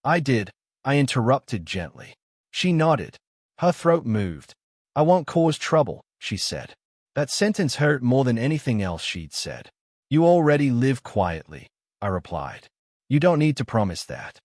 S1: "I did," I interrupted gently. She nodded. Her throat moved. "I won't cause trouble," she said. That sentence hurt more than anything else she'd said. "You already live quietly," I replied. "You don't need to promise that."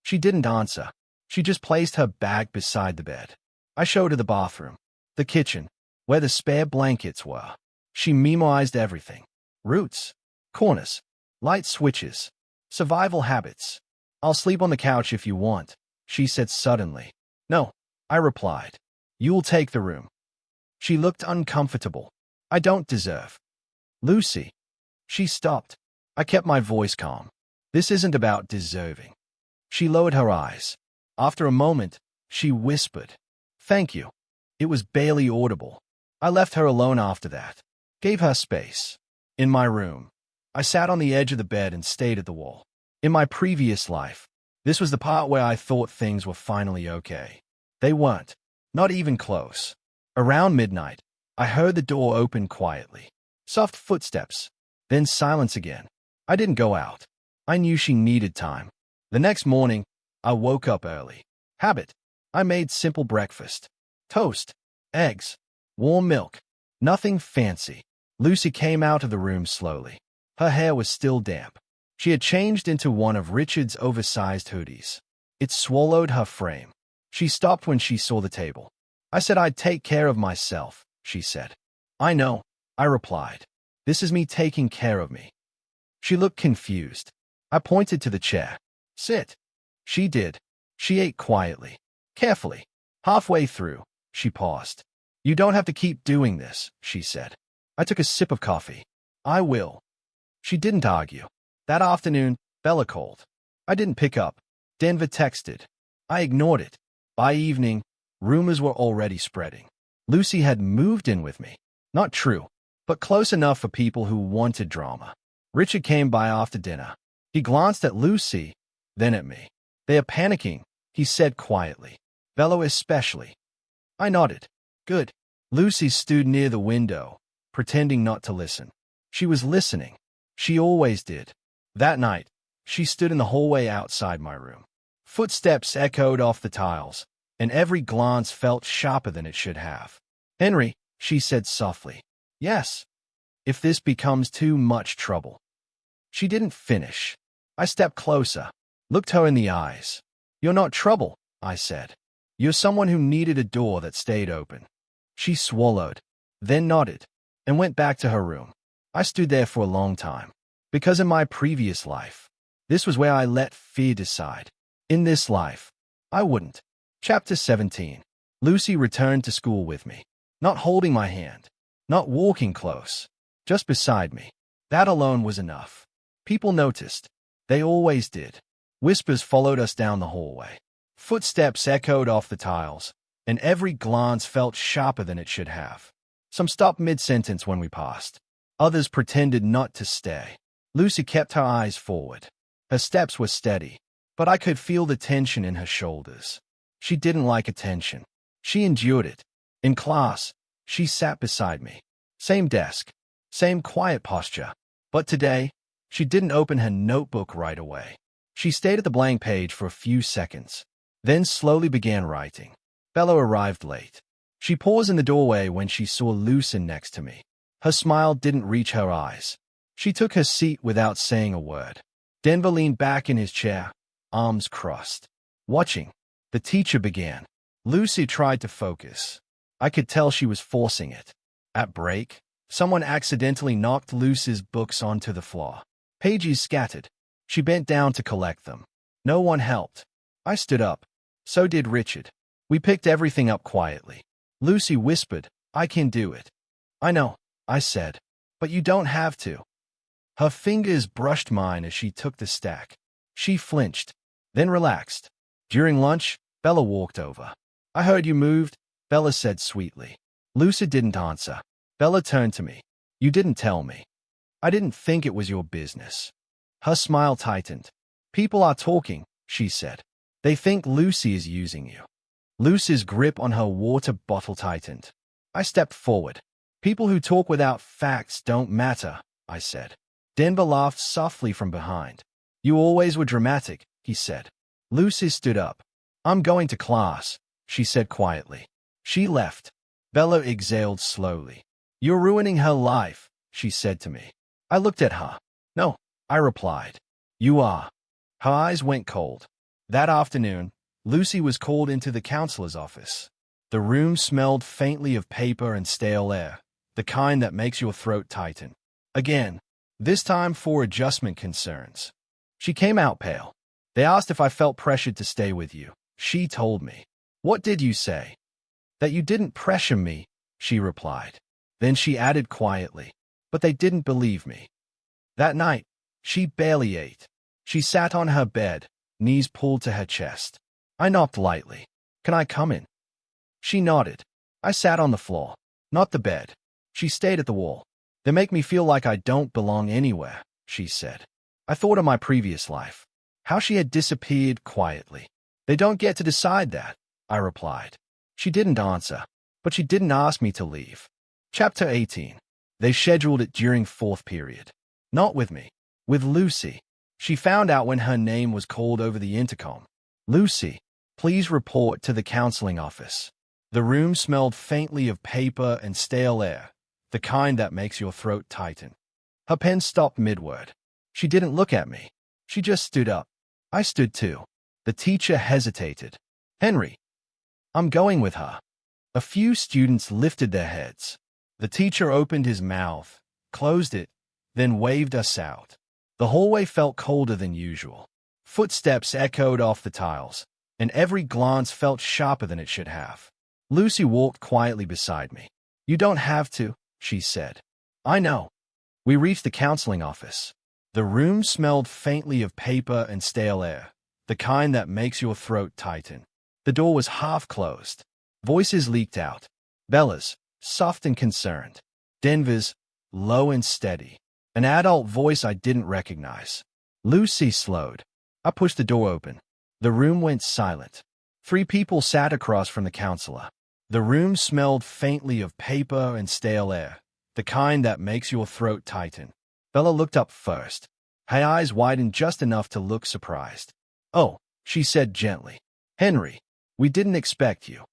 S1: She didn't answer. She just placed her bag beside the bed. I showed her the bathroom, the kitchen, where the spare blankets were. She memorized everything. Roots, Corners. Light switches. Survival habits. I'll sleep on the couch if you want, she said suddenly. No, I replied. You'll take the room. She looked uncomfortable. I don't deserve. Lucy. She stopped. I kept my voice calm. This isn't about deserving. She lowered her eyes. After a moment, she whispered, Thank you. It was barely audible. I left her alone after that. Gave her space. In my room, I sat on the edge of the bed and stayed at the wall. In my previous life, this was the part where I thought things were finally okay. They weren't. Not even close. Around midnight, I heard the door open quietly. Soft footsteps. Then silence again. I didn't go out. I knew she needed time. The next morning, I woke up early. Habit. I made simple breakfast. Toast. Eggs. Warm milk. Nothing fancy. Lucy came out of the room slowly. Her hair was still damp. She had changed into one of Richard's oversized hoodies. It swallowed her frame. She stopped when she saw the table. I said I'd take care of myself, she said. I know, I replied. This is me taking care of me. She looked confused. I pointed to the chair. Sit. She did. She ate quietly, carefully. Halfway through, she paused. You don't have to keep doing this, she said. I took a sip of coffee. I will. She didn't argue. That afternoon, Bella called. I didn't pick up. Denver texted. I ignored it. By evening, rumors were already spreading. Lucy had moved in with me. Not true, but close enough for people who wanted drama. Richard came by after dinner. He glanced at Lucy, then at me. They are panicking, he said quietly. Bella especially. I nodded. Good. Lucy stood near the window, pretending not to listen. She was listening. She always did. That night, she stood in the hallway outside my room. Footsteps echoed off the tiles, and every glance felt sharper than it should have. Henry, she said softly. Yes. If this becomes too much trouble. She didn't finish. I stepped closer, looked her in the eyes. You're not trouble, I said. You're someone who needed a door that stayed open. She swallowed, then nodded, and went back to her room. I stood there for a long time. Because in my previous life, this was where I let fear decide. In this life, I wouldn't. Chapter 17. Lucy returned to school with me. Not holding my hand. Not walking close. Just beside me. That alone was enough. People noticed. They always did. Whispers followed us down the hallway. Footsteps echoed off the tiles, and every glance felt sharper than it should have. Some stopped mid-sentence when we passed. Others pretended not to stay. Lucy kept her eyes forward. Her steps were steady, but I could feel the tension in her shoulders. She didn't like attention. She endured it. In class, she sat beside me. Same desk, same quiet posture. But today, she didn't open her notebook right away. She stayed at the blank page for a few seconds, then slowly began writing. Bella arrived late. She paused in the doorway when she saw Lucy next to me. Her smile didn't reach her eyes. She took her seat without saying a word. Denver leaned back in his chair, arms crossed. Watching, the teacher began. Lucy tried to focus. I could tell she was forcing it. At break, someone accidentally knocked Lucy's books onto the floor. Pages scattered. She bent down to collect them. No one helped. I stood up. So did Richard. We picked everything up quietly. Lucy whispered, I can do it. I know, I said. But you don't have to. Her fingers brushed mine as she took the stack. She flinched, then relaxed. During lunch, Bella walked over. I heard you moved, Bella said sweetly. Lucy didn't answer. Bella turned to me. You didn't tell me. I didn't think it was your business. Her smile tightened. People are talking, she said. They think Lucy is using you. Lucy's grip on her water bottle tightened. I stepped forward. People who talk without facts don't matter, I said. Denver laughed softly from behind. You always were dramatic, he said. Lucy stood up. I'm going to class, she said quietly. She left. Bella exhaled slowly. You're ruining her life, she said to me. I looked at her. No, I replied. You are. Her eyes went cold. That afternoon, Lucy was called into the counselor's office. The room smelled faintly of paper and stale air, the kind that makes your throat tighten. Again, this time for adjustment concerns. She came out pale. They asked if I felt pressured to stay with you. She told me. What did you say? That you didn't pressure me, she replied. Then she added quietly, but they didn't believe me. That night, she barely ate. She sat on her bed, knees pulled to her chest. I knocked lightly. Can I come in? She nodded. I sat on the floor, not the bed. She stayed at the wall. They make me feel like I don't belong anywhere, she said. I thought of my previous life, how she had disappeared quietly. They don't get to decide that, I replied. She didn't answer, but she didn't ask me to leave. Chapter 18. They scheduled it during fourth period. Not with me, with Lucy. She found out when her name was called over the intercom. Lucy, please report to the counseling office. The room smelled faintly of paper and stale air, the kind that makes your throat tighten. Her pen stopped mid-word. She didn't look at me. She just stood up. I stood too. The teacher hesitated. Henry. I'm going with her. A few students lifted their heads. The teacher opened his mouth, closed it, then waved us out. The hallway felt colder than usual. Footsteps echoed off the tiles, and every glance felt sharper than it should have. Lucy walked quietly beside me. You don't have to, she said. I know. We reached the counseling office. The room smelled faintly of paper and stale air, the kind that makes your throat tighten. The door was half closed. Voices leaked out. Bella's, soft and concerned. Denver's, low and steady. An adult voice I didn't recognize. Lucy slowed. I pushed the door open. The room went silent. 3 people sat across from the counselor. The room smelled faintly of paper and stale air, the kind that makes your throat tighten. Bella looked up first. Her eyes widened just enough to look surprised. Oh, she said gently. Henry, we didn't expect you.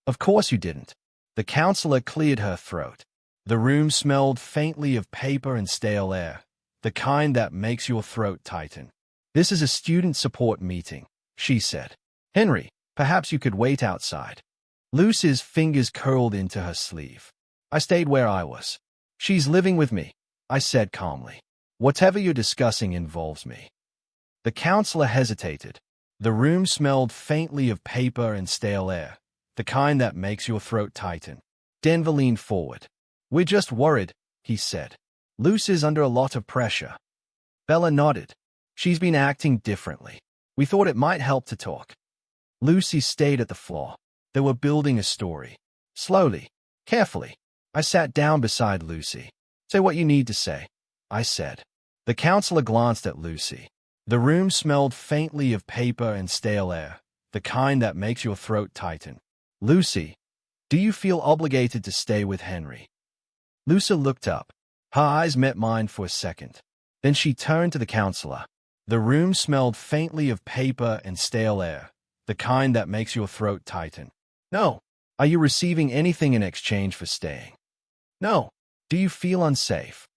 S1: Of course you didn't. The counselor cleared her throat. The room smelled faintly of paper and stale air, the kind that makes your throat tighten. This is a student support meeting, she said. Henry, perhaps you could wait outside. Lucy's fingers curled into her sleeve. I stayed where I was. She's living with me, I said calmly. Whatever you're discussing involves me. The counselor hesitated. The room smelled faintly of paper and stale air, the kind that makes your throat tighten. Denver leaned forward. We're just worried, he said. Lucy's under a lot of pressure. Bella nodded. She's been acting differently. We thought it might help to talk. Lucy stayed at the floor. They were building a story. Slowly, carefully. I sat down beside Lucy. Say what you need to say, I said. The counselor glanced at Lucy. The room smelled faintly of paper and stale air, the kind that makes your throat tighten. Lucy, do you feel obligated to stay with Henry? Lucy looked up. Her eyes met mine for a second. Then she turned to the counselor. The room smelled faintly of paper and stale air, the kind that makes your throat tighten. No. Are you receiving anything in exchange for staying? No. Do you feel unsafe?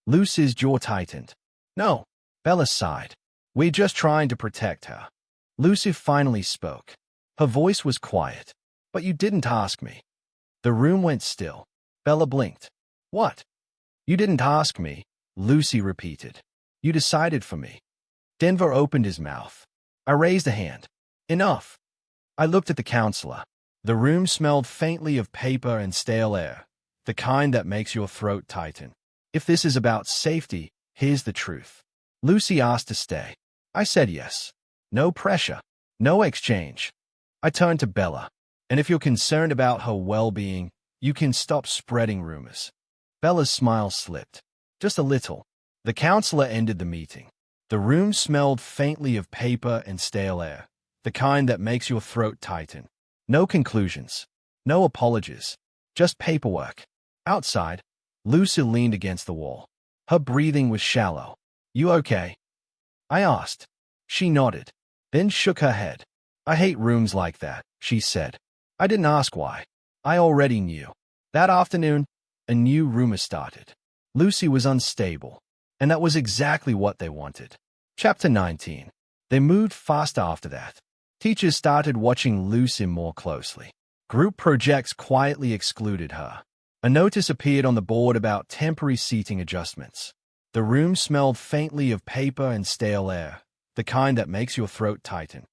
S1: Lucy's jaw tightened. No. Bella sighed. We're just trying to protect her. Lucy finally spoke. Her voice was quiet. But you didn't ask me. The room went still. Bella blinked. What? You didn't ask me, Lucy repeated. You decided for me. Denver opened his mouth. I raised a hand. Enough. I looked at the counselor. The room smelled faintly of paper and stale air, the kind that makes your throat tighten. If this is about safety, here's the truth. Lucy asked to stay. I said yes. No pressure. No exchange. I turned to Bella. And if you're concerned about her well-being, you can stop spreading rumors. Bella's smile slipped. Just a little. The counselor ended the meeting. The room smelled faintly of paper and stale air, the kind that makes your throat tighten. No conclusions. No apologies. Just paperwork. Outside, Lucy leaned against the wall. Her breathing was shallow. You okay? I asked. She nodded, then shook her head. I hate rooms like that, she said. I didn't ask why. I already knew. That afternoon, a new rumor started. Lucy was unstable, and that was exactly what they wanted. Chapter 19. They moved fast after that. Teachers started watching Lucy more closely. Group projects quietly excluded her. A notice appeared on the board about temporary seating adjustments. The room smelled faintly of paper and stale air, the kind that makes your throat tighten.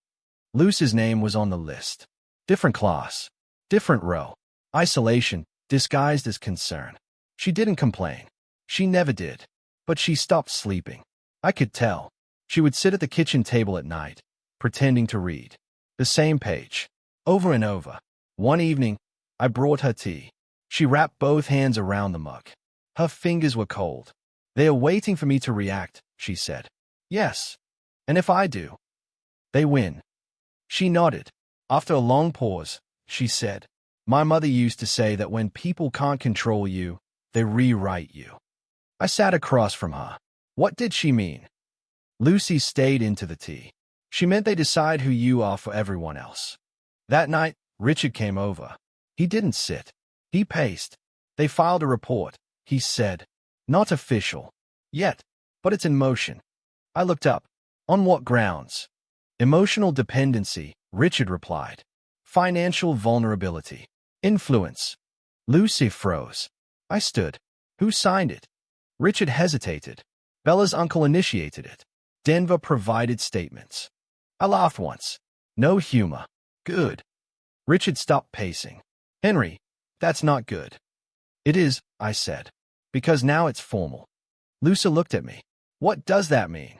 S1: Lucy's name was on the list. Different class, different row. Isolation, disguised as concern. She didn't complain. She never did. But she stopped sleeping. I could tell. She would sit at the kitchen table at night, pretending to read. The same page. Over and over. One evening, I brought her tea. She wrapped both hands around the mug. Her fingers were cold. "They are waiting for me to react," she said. "Yes. And if I do, they win." She nodded. After a long pause, she said, "My mother used to say that when people can't control you, they rewrite you." I sat across from her. What did she mean? Lucy stayed into the tea. She meant they decide who you are for everyone else. That night, Richard came over. He didn't sit. He paced. "They filed a report," he said. "Not official. Yet. But it's in motion." I looked up. "On what grounds?" "Emotional dependency," Richard replied. "Financial vulnerability. Influence." Lucy froze. I stood. "Who signed it?" Richard hesitated. "Bella's uncle initiated it. Denver provided statements." I laughed once. No humor. "Good." Richard stopped pacing. "Henry, that's not good." "It is," I said. "Because now it's formal." Lucy looked at me. "What does that mean?"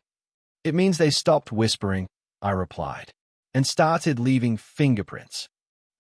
S1: "It means they stopped whispering," I replied, "and started leaving fingerprints."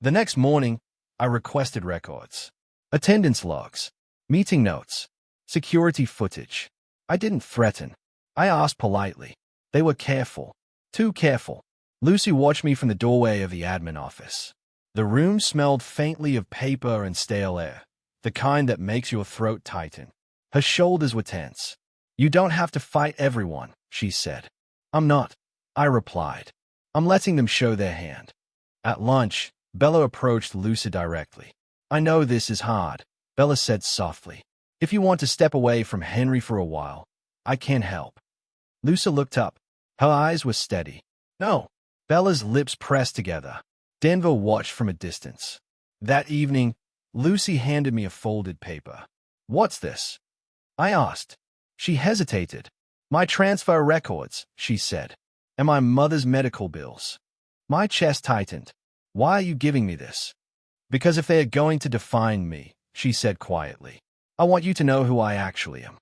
S1: The next morning, I requested records. Attendance logs, meeting notes, security footage. I didn't threaten. I asked politely. They were careful. Too careful. Lucy watched me from the doorway of the admin office. The room smelled faintly of paper and stale air, the kind that makes your throat tighten. Her shoulders were tense. "You don't have to fight everyone," she said. "I'm not," I replied. "I'm letting them show their hand." At lunch, Bella approached Lucy directly. "I know this is hard," Bella said softly. "If you want to step away from Henry for a while, I can't help." Lucy looked up. Her eyes were steady. "No." Bella's lips pressed together. Denver watched from a distance. That evening, Lucy handed me a folded paper. "What's this?" I asked. She hesitated. "My transfer records," she said, "and my mother's medical bills." My chest tightened. "Why are you giving me this?" "Because if they are going to define me," she said quietly, "I want you to know who I actually am."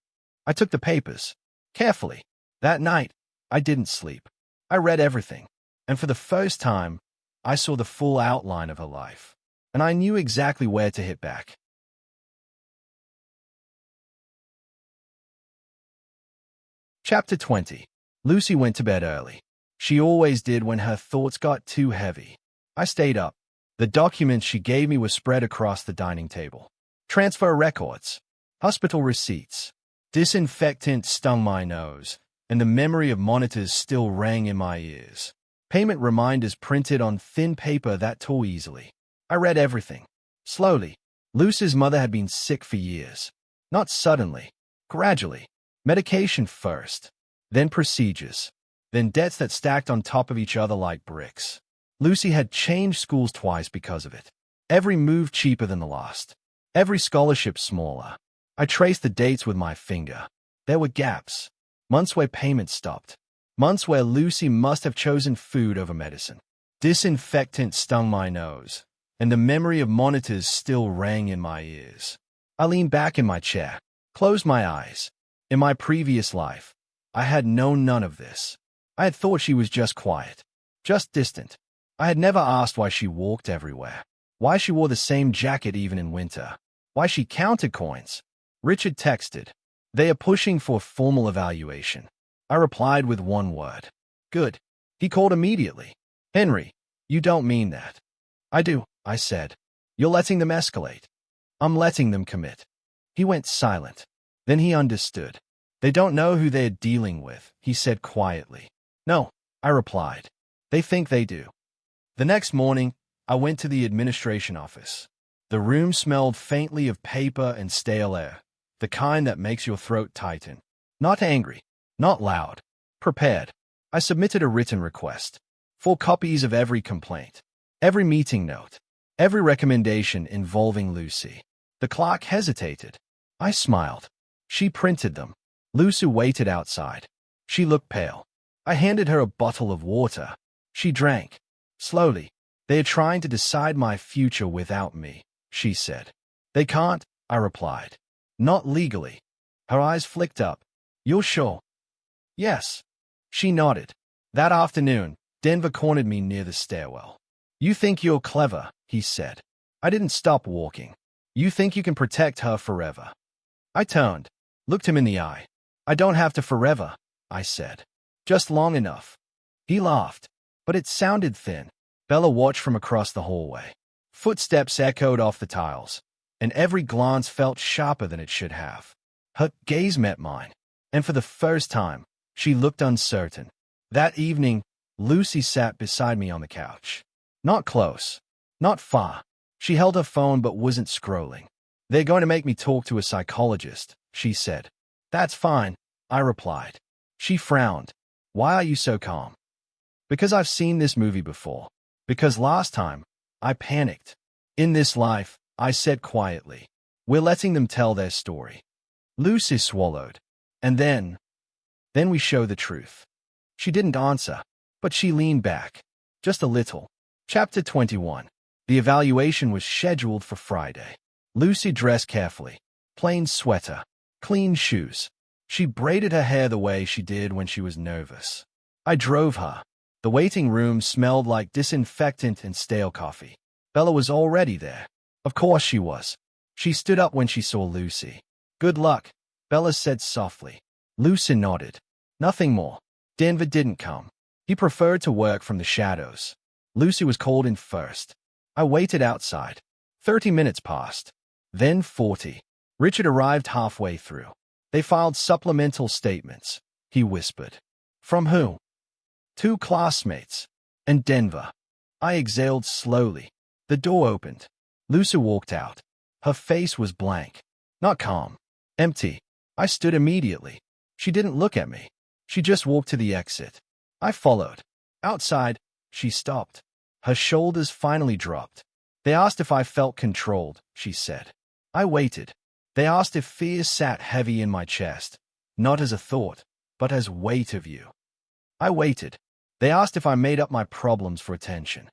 S1: I took the papers. Carefully. That night, I didn't sleep. I read everything. And for the first time, I saw the full outline of her life. And I knew exactly where to hit back. Chapter 20. Lucy went to bed early. She always did when her thoughts got too heavy. I stayed up. The documents she gave me were spread across the dining table. Transfer records. Hospital receipts. Disinfectant stung my nose, and the memory of monitors still rang in my ears. Payment reminders printed on thin paper that tore easily. I read everything. Slowly. Lucy's mother had been sick for years. Not suddenly. Gradually. Medication first. Then procedures. Then debts that stacked on top of each other like bricks. Lucy had changed schools twice because of it. Every move cheaper than the last. Every scholarship smaller. I traced the dates with my finger. There were gaps. Months where payments stopped. Months where Lucy must have chosen food over medicine. Disinfectant stung my nose, and the memory of monitors still rang in my ears. I leaned back in my chair, closed my eyes. In my previous life, I had known none of this. I had thought she was just quiet, just distant. I had never asked why she walked everywhere, why she wore the same jacket even in winter, why she counted coins. Richard texted, "They are pushing for formal evaluation." I replied with one word. "Good." He called immediately. "Henry, you don't mean that." "I do," I said. "You're letting them escalate." "I'm letting them commit." He went silent. Then he understood. "They don't know who they're dealing with," he said quietly. "No," I replied. "They think they do." The next morning, I went to the administration office. The room smelled faintly of paper and stale air, the kind that makes your throat tighten. Not angry, not loud, prepared. I submitted a written request. 4 copies of every complaint, every meeting note, every recommendation involving Lucy. The clerk hesitated. I smiled. She printed them. Lucy waited outside. She looked pale. I handed her a bottle of water. She drank. Slowly. They are trying to decide my future without me, she said. They can't, I replied. Not legally. Her eyes flicked up. You're sure? Yes. She nodded. That afternoon, Denver cornered me near the stairwell. You think you're clever, he said. I didn't stop walking. You think you can protect her forever. I turned, looked him in the eye. I don't have to forever, I said. Just long enough. He laughed, but it sounded thin. Bella watched from across the hallway. Footsteps echoed off the tiles, and every glance felt sharper than it should have. Her gaze met mine, and for the first time, she looked uncertain. That evening, Lucy sat beside me on the couch. Not close, not far. She held her phone but wasn't scrolling. They're going to make me talk to a psychologist, she said. That's fine, I replied. She frowned. Why are you so calm? Because I've seen this movie before. Because last time, I panicked. In this life, I said quietly, we're letting them tell their story. Lucy swallowed. And then we show the truth. She didn't answer, but she leaned back. Just a little. Chapter 21. The evaluation was scheduled for Friday. Lucy dressed carefully. Plain sweater. Clean shoes. She braided her hair the way she did when she was nervous. I drove her. The waiting room smelled like disinfectant and stale coffee. Bella was already there. Of course she was. She stood up when she saw Lucy. Good luck, Bella said softly. Lucy nodded. Nothing more. Denver didn't come. He preferred to work from the shadows. Lucy was called in first. I waited outside. 30 minutes passed. Then 40. Richard arrived halfway through. They filed supplemental statements, he whispered. From who? 2 classmates. And Denver. I exhaled slowly. The door opened. Lucy walked out. Her face was blank. Not calm. Empty. I stood immediately. She didn't look at me. She just walked to the exit. I followed. Outside, she stopped. Her shoulders finally dropped. They asked if I felt controlled, she said. I waited. They asked if fear sat heavy in my chest, not as a thought, but as weight of you. I waited. They asked if I made up my problems for attention.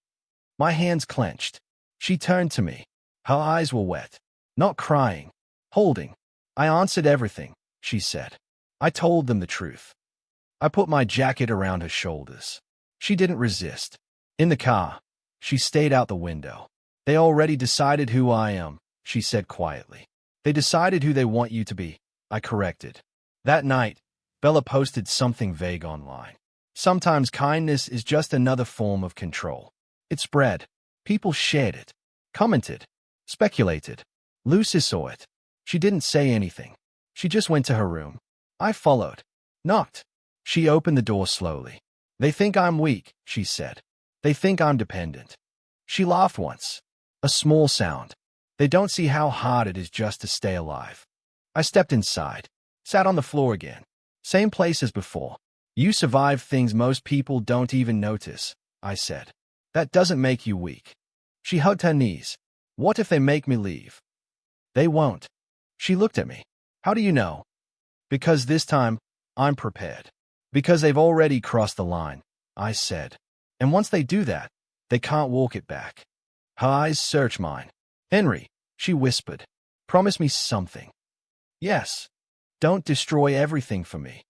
S1: My hands clenched. She turned to me. Her eyes were wet. Not crying. Holding. I answered everything, she said. I told them the truth. I put my jacket around her shoulders. She didn't resist. In the car, she stayed out the window. They already decided who I am, she said quietly. They decided who they want you to be, I corrected. That night, Bella posted something vague online. Sometimes kindness is just another form of control. It spread. People shared it, commented, speculated. Lucy saw it. She didn't say anything. She just went to her room. I followed. Knocked. She opened the door slowly. They think I'm weak, she said. They think I'm dependent. She laughed once. A small sound. They don't see how hard it is just to stay alive. I stepped inside. Sat on the floor again. Same place as before. You survive things most people don't even notice, I said. That doesn't make you weak. She hugged her knees. What if they make me leave? They won't. She looked at me. How do you know? Because this time, I'm prepared. Because they've already crossed the line, I said. And once they do that, they can't walk it back. Her eyes searched mine. Henry, she whispered. Promise me something. Yes. Don't destroy everything for me.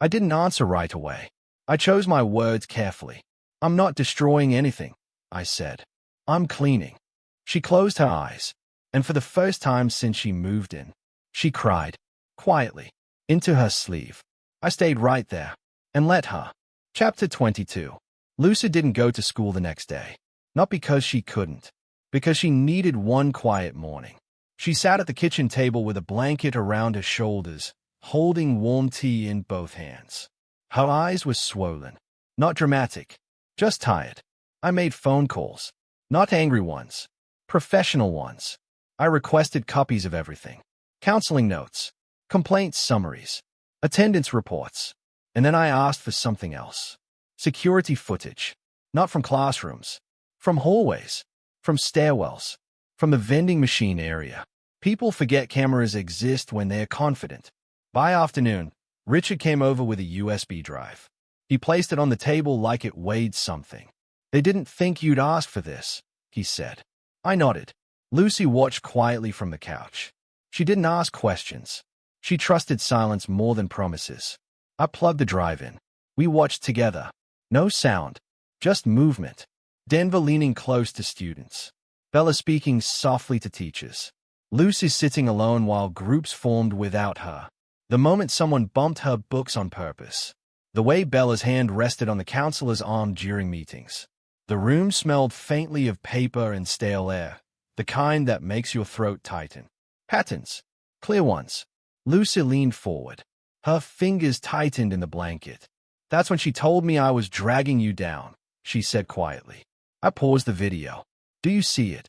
S1: I didn't answer right away. I chose my words carefully. I'm not destroying anything, I said. I'm cleaning. She closed her eyes, and for the first time since she moved in, she cried, quietly, into her sleeve. I stayed right there, and let her. Chapter 22. Lucy didn't go to school the next day. Not because she couldn't. Because she needed one quiet morning. She sat at the kitchen table with a blanket around her shoulders, holding warm tea in both hands. Her eyes were swollen. Not dramatic. Just tired. I made phone calls. Not angry ones. Professional ones. I requested copies of everything. Counseling notes. Complaint summaries. Attendance reports. And then I asked for something else. Security footage. Not from classrooms. From hallways. From stairwells. From the vending machine area. People forget cameras exist when they're confident. By afternoon, Richard came over with a USB drive. He placed it on the table like it weighed something. They didn't think you'd ask for this, he said. I nodded. Lucy watched quietly from the couch. She didn't ask questions. She trusted silence more than promises. I plugged the drive in. We watched together. No sound, just movement. Denver leaning close to students. Bella speaking softly to teachers. Lucy sitting alone while groups formed without her. The moment someone bumped her books on purpose. The way Bella's hand rested on the counselor's arm during meetings. The room smelled faintly of paper and stale air, the kind that makes your throat tighten. Patterns. Clear ones. Lucy leaned forward. Her fingers tightened in the blanket. That's when she told me I was dragging you down, she said quietly. I paused the video. Do you see it?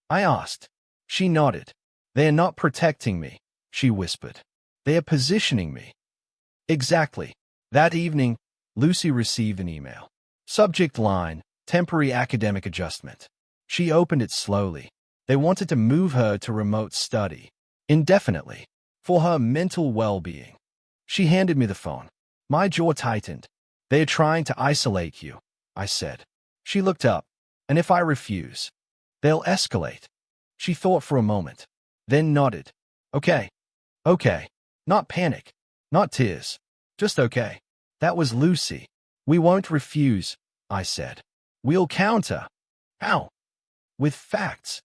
S1: I asked. She nodded. They are not protecting me, she whispered. They are positioning me. Exactly. That evening, Lucy received an email. Subject line, temporary academic adjustment. She opened it slowly. They wanted to move her to remote study, indefinitely, for her mental well-being. She handed me the phone. My jaw tightened. They are trying to isolate you, I said. She looked up. And if I refuse? They'll escalate. She thought for a moment, then nodded. Okay. Okay. Not panic. Not tears. Just okay. That was Lucy. We won't refuse, I said. We'll counter. How? With facts.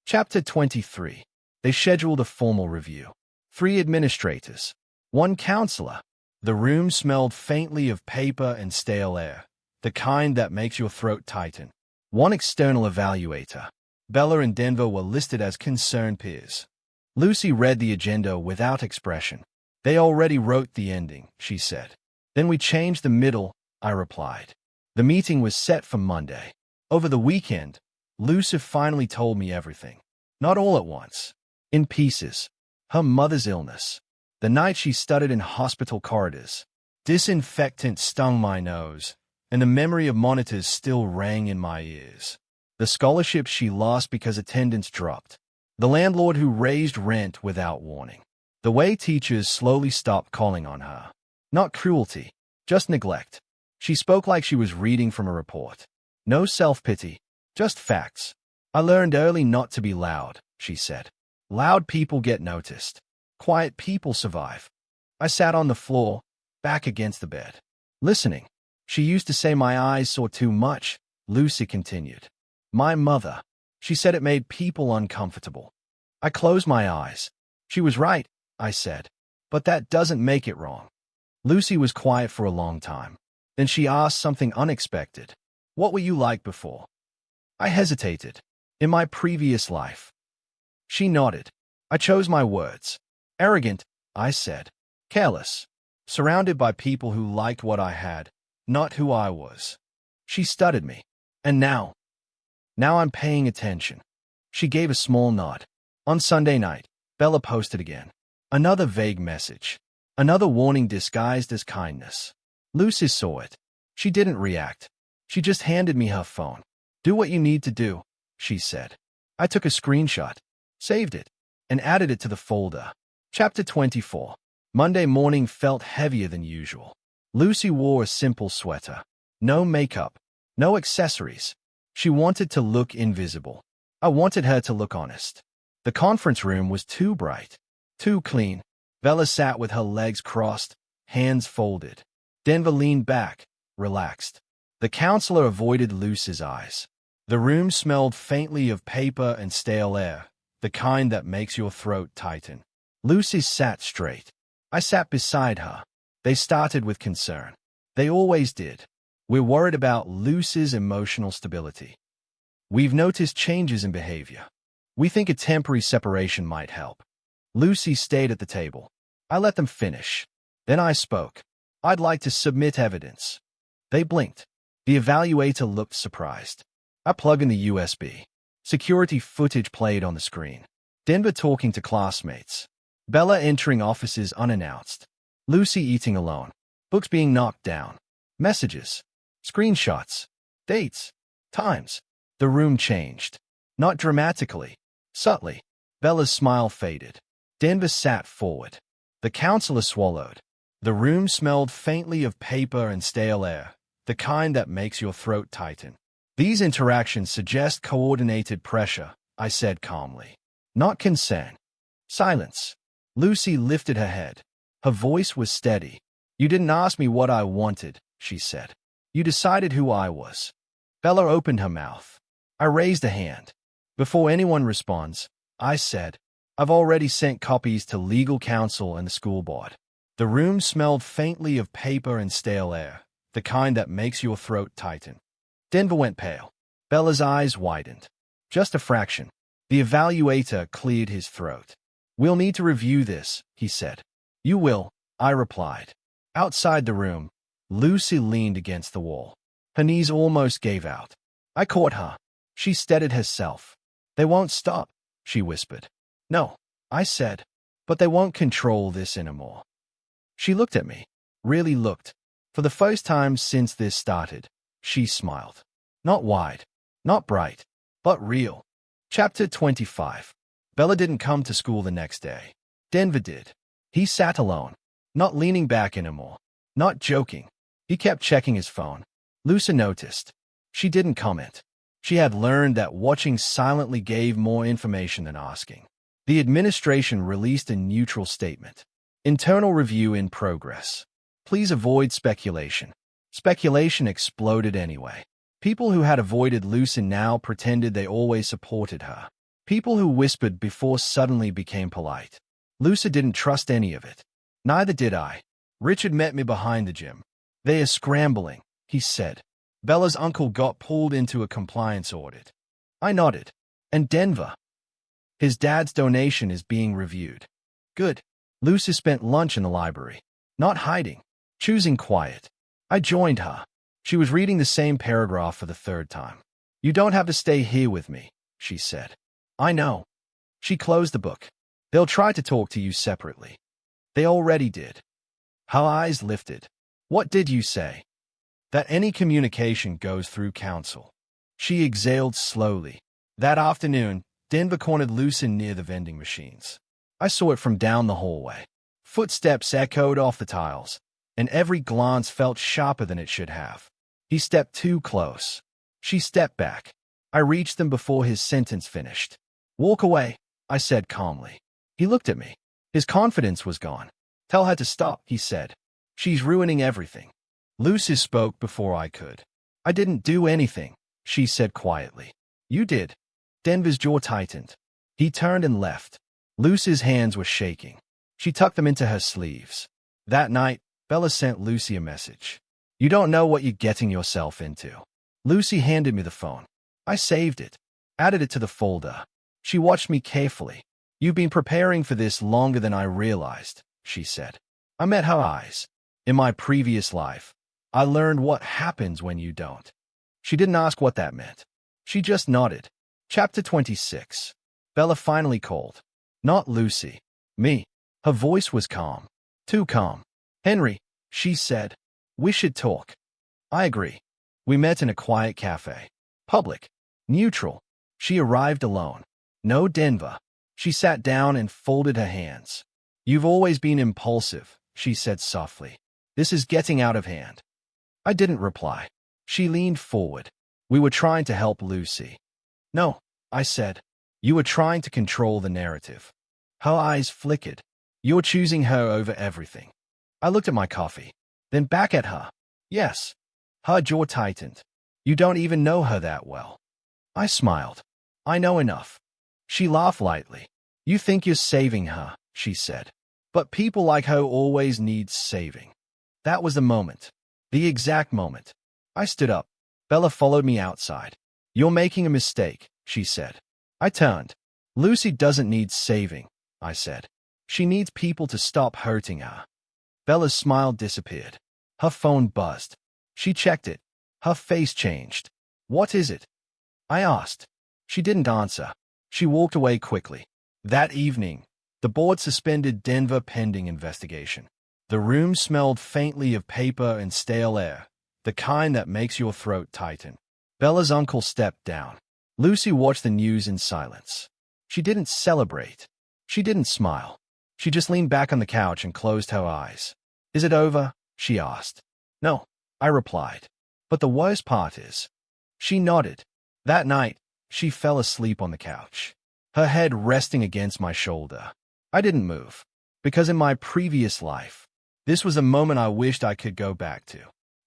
S1: Chapter 23. They scheduled a formal review. 3 administrators. 1 counselor. The room smelled faintly of paper and stale air, the kind that makes your throat tighten. 1 external evaluator. Bella and Denver were listed as concerned peers. Lucy read the agenda without expression. They already wrote the ending, she said. Then we changed the middle, I replied. The meeting was set for Monday. Over the weekend, Lucy finally told me everything. Not all at once. In pieces. Her mother's illness. The night she studied in hospital corridors. Disinfectant stung my nose, and the memory of monitors still rang in my ears. The scholarship she lost because attendance dropped. The landlord who raised rent without warning. The way teachers slowly stopped calling on her. Not cruelty, just neglect. She spoke like she was reading from a report. No self-pity, just facts. I learned early not to be loud, she said. Loud people get noticed. Quiet people survive. I sat on the floor, back against the bed. Listening. She used to say my eyes saw too much, Lucy continued. My mother. She said it made people uncomfortable. I closed my eyes. She was right, I said. But that doesn't make it wrong. Lucy was quiet for a long time. Then she asked something unexpected. What were you like before? I hesitated. In my previous life. She nodded. I chose my words. Arrogant, I said. Careless. Surrounded by people who liked what I had, not who I was. She studied me. And now? Now I'm paying attention. She gave a small nod. On Sunday night, Bella posted again. Another vague message. Another warning disguised as kindness. Lucy saw it. She didn't react. She just handed me her phone. Do what you need to do, she said. I took a screenshot, saved it, and added it to the folder. Chapter 24. Monday morning felt heavier than usual. Lucy wore a simple sweater. No makeup. No accessories. She wanted to look invisible. I wanted her to look honest. The conference room was too bright. Too clean. Bella sat with her legs crossed, hands folded. Denver leaned back, relaxed. The counselor avoided Lucy's eyes. The room smelled faintly of paper and stale air, the kind that makes your throat tighten. Lucy sat straight. I sat beside her. They started with concern. They always did. We're worried about Lucy's emotional stability. We've noticed changes in behavior. We think a temporary separation might help. Lucy stayed at the table. I let them finish. Then I spoke. I'd like to submit evidence. They blinked. The evaluator looked surprised. I plugged in the USB. Security footage played on the screen. Denver talking to classmates. Bella entering offices unannounced. Lucy eating alone. Books being knocked down. Messages. Screenshots. Dates. Times. The room changed. Not dramatically. Subtly. Bella's smile faded. Denver sat forward. The counselor swallowed. The room smelled faintly of paper and stale air, the kind that makes your throat tighten. These interactions suggest coordinated pressure, I said calmly. Not consent. Silence. Lucy lifted her head. Her voice was steady. You didn't ask me what I wanted, she said. You decided who I was. Bella opened her mouth. I raised a hand. Before anyone responds, I said, I've already sent copies to legal counsel and the school board. The room smelled faintly of paper and stale air, the kind that makes your throat tighten. Denver went pale. Bella's eyes widened. Just a fraction. The evaluator cleared his throat. We'll need to review this, he said. You will, I replied. Outside the room, Lucy leaned against the wall. Her knees almost gave out. I caught her. She steadied herself. They won't stop, she whispered. No, I said, but they won't control this anymore. She looked at me. Really looked. For the first time since this started, she smiled. Not wide, not bright, but real. Chapter 25. Bella didn't come to school the next day. Denver did. He sat alone, not leaning back anymore, not joking. He kept checking his phone. Lucy noticed. She didn't comment. She had learned that watching silently gave more information than asking. The administration released a neutral statement. Internal review in progress. Please avoid speculation. Speculation exploded anyway. People who had avoided Lucy now pretended they always supported her. People who whispered before suddenly became polite. Lucy didn't trust any of it. Neither did I. Richard met me behind the gym. They are scrambling, he said. Bella's uncle got pulled into a compliance audit. I nodded. And Denver? His dad's donation is being reviewed. Good. Lucy spent lunch in the library. Not hiding. Choosing quiet. I joined her. She was reading the same paragraph for the third time. You don't have to stay here with me, she said. I know. She closed the book. They'll try to talk to you separately. They already did. Her eyes lifted. What did you say? That any communication goes through counsel. She exhaled slowly. That afternoon, Denver cornered Lucy near the vending machines. I saw it from down the hallway. Footsteps echoed off the tiles, and every glance felt sharper than it should have. He stepped too close. She stepped back. I reached them before his sentence finished. Walk away, I said calmly. He looked at me. His confidence was gone. Tell her to stop, he said. She's ruining everything. Lucy spoke before I could. I didn't do anything, she said quietly. You did. Denver's jaw tightened. He turned and left. Lucy's hands were shaking. She tucked them into her sleeves. That night, Bella sent Lucy a message. You don't know what you're getting yourself into. Lucy handed me the phone. I saved it. Added it to the folder. She watched me carefully. You've been preparing for this longer than I realized, she said. I met her eyes. In my previous life, I learned what happens when you don't. She didn't ask what that meant. She just nodded. Chapter 26. Bella finally called. Not Lucy. Me. Her voice was calm. Too calm. Henry, she said. We should talk. I agree. We met in a quiet cafe. Public. Neutral. She arrived alone. No Denver. She sat down and folded her hands. You've always been impulsive, she said softly. This is getting out of hand. I didn't reply. She leaned forward. We were trying to help Lucy. No, I said. You were trying to control the narrative. Her eyes flickered. You're choosing her over everything. I looked at my coffee, then back at her. Yes. Her jaw tightened. You don't even know her that well. I smiled. I know enough. She laughed lightly. You think you're saving her, she said. But people like her always need saving. That was the moment. The exact moment. I stood up. Bella followed me outside. You're making a mistake, she said. I turned. Lucy doesn't need saving, I said. She needs people to stop hurting her. Bella's smile disappeared. Her phone buzzed. She checked it. Her face changed. What is it? I asked. She didn't answer. She walked away quickly. That evening, the board suspended Denver pending investigation. The room smelled faintly of paper and stale air, the kind that makes your throat tighten. Bella's uncle stepped down. Lucy watched the news in silence. She didn't celebrate. She didn't smile. She just leaned back on the couch and closed her eyes. Is it over? She asked. No, I replied. But the worst part is. She nodded. That night, she fell asleep on the couch, her head resting against my shoulder. I didn't move, because in my previous life, this was a moment I wished I could go back to.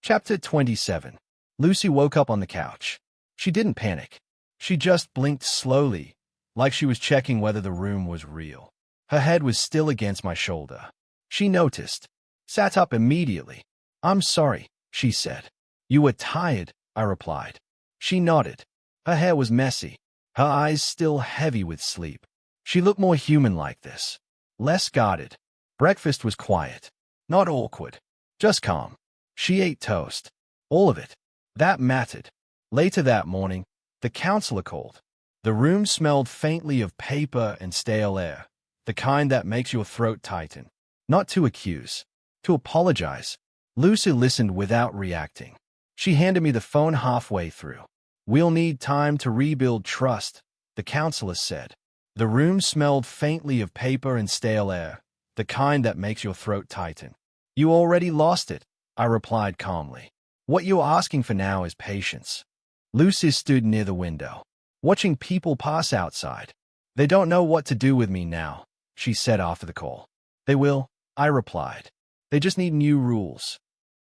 S1: Chapter 27. Lucy woke up on the couch. She didn't panic. She just blinked slowly, like she was checking whether the room was real. Her head was still against my shoulder. She noticed, sat up immediately. I'm sorry, she said. You were tired, I replied. She nodded. Her hair was messy, her eyes still heavy with sleep. She looked more human like this, less guarded. Breakfast was quiet, not awkward, just calm. She ate toast, all of it. That mattered. Later that morning, the counselor called. The room smelled faintly of paper and stale air, the kind that makes your throat tighten. Not to accuse, to apologize. Lucy listened without reacting. She handed me the phone halfway through. We'll need time to rebuild trust, the counselor said. The room smelled faintly of paper and stale air, the kind that makes your throat tighten. You already lost it, I replied calmly. What you're asking for now is patience. Lucy stood near the window, watching people pass outside. They don't know what to do with me now, she said after the call. They will, I replied. They just need new rules.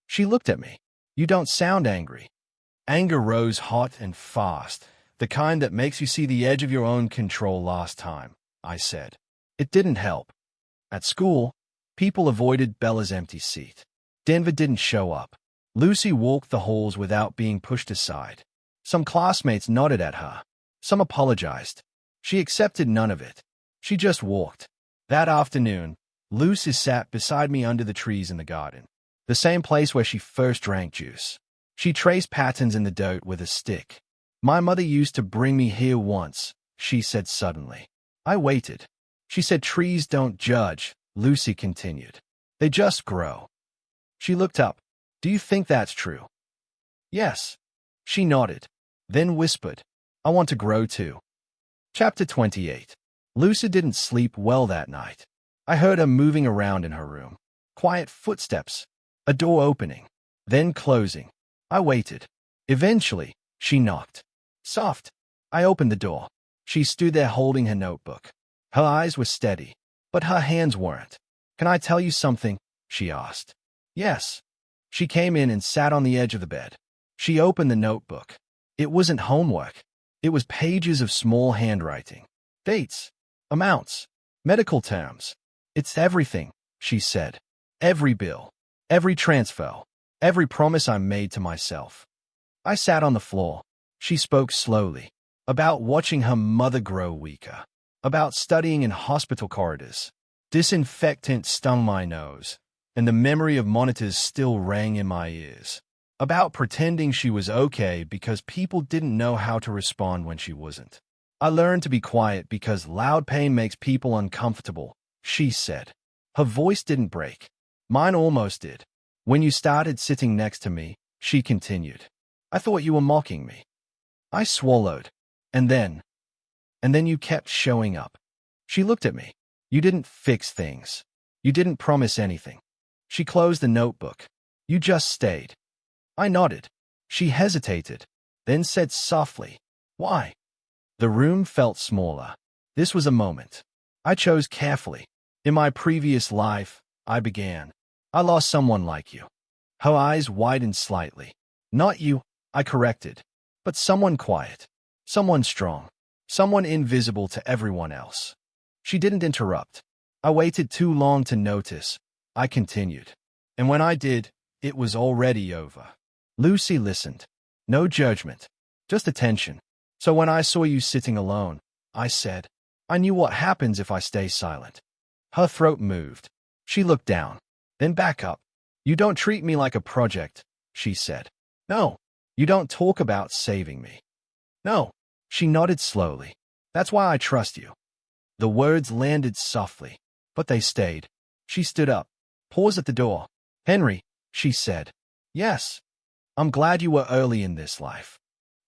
S1: She looked at me. You don't sound angry. Anger rose hot and fast, the kind that makes you see the edge of your own control last time, I said. It didn't help. At school, people avoided Bella's empty seat. Denver didn't show up. Lucy walked the halls without being pushed aside. Some classmates nodded at her. Some apologized. She accepted none of it. She just walked. That afternoon, Lucy sat beside me under the trees in the garden, the same place where she first drank juice. She traced patterns in the dirt with a stick. My mother used to bring me here once, she said suddenly. I waited. She said trees don't judge, Lucy continued. They just grow. She looked up. Do you think that's true? Yes. She nodded, then whispered, I want to grow too. Chapter 28. Lucy didn't sleep well that night. I heard her moving around in her room. Quiet footsteps, a door opening, then closing. I waited. Eventually, she knocked. Soft. I opened the door. She stood there holding her notebook. Her eyes were steady, but her hands weren't. Can I tell you something? She asked. Yes. She came in and sat on the edge of the bed. She opened the notebook. It wasn't homework. It was pages of small handwriting. Dates, amounts, medical terms. It's everything, she said. Every bill, every transfer, every promise I made to myself. I sat on the floor. She spoke slowly, about watching her mother grow weaker, about studying in hospital corridors. Disinfectant stung my nose, and the memory of monitors still rang in my ears. About pretending she was okay because people didn't know how to respond when she wasn't. I learned to be quiet because loud pain makes people uncomfortable, she said. Her voice didn't break. Mine almost did. When you started sitting next to me, she continued. I thought you were mocking me. I swallowed. And then you kept showing up. She looked at me. You didn't fix things. You didn't promise anything. She closed the notebook. You just stayed. I nodded. She hesitated, then said softly, Why? The room felt smaller. This was a moment. I chose carefully. In my previous life, I began. I lost someone like you. Her eyes widened slightly. Not you, I corrected, but someone quiet, someone strong, someone invisible to everyone else. She didn't interrupt. I waited too long to notice. I continued. And when I did, it was already over. Lucy listened. No judgment, just attention. So when I saw you sitting alone, I said, I knew what happens if I stay silent. Her throat moved. She looked down, then back up. You don't treat me like a project, she said. No, you don't talk about saving me. No, she nodded slowly. That's why I trust you. The words landed softly, but they stayed. She stood up, paused at the door. Henry, she said. Yes. I'm glad you were early in this life.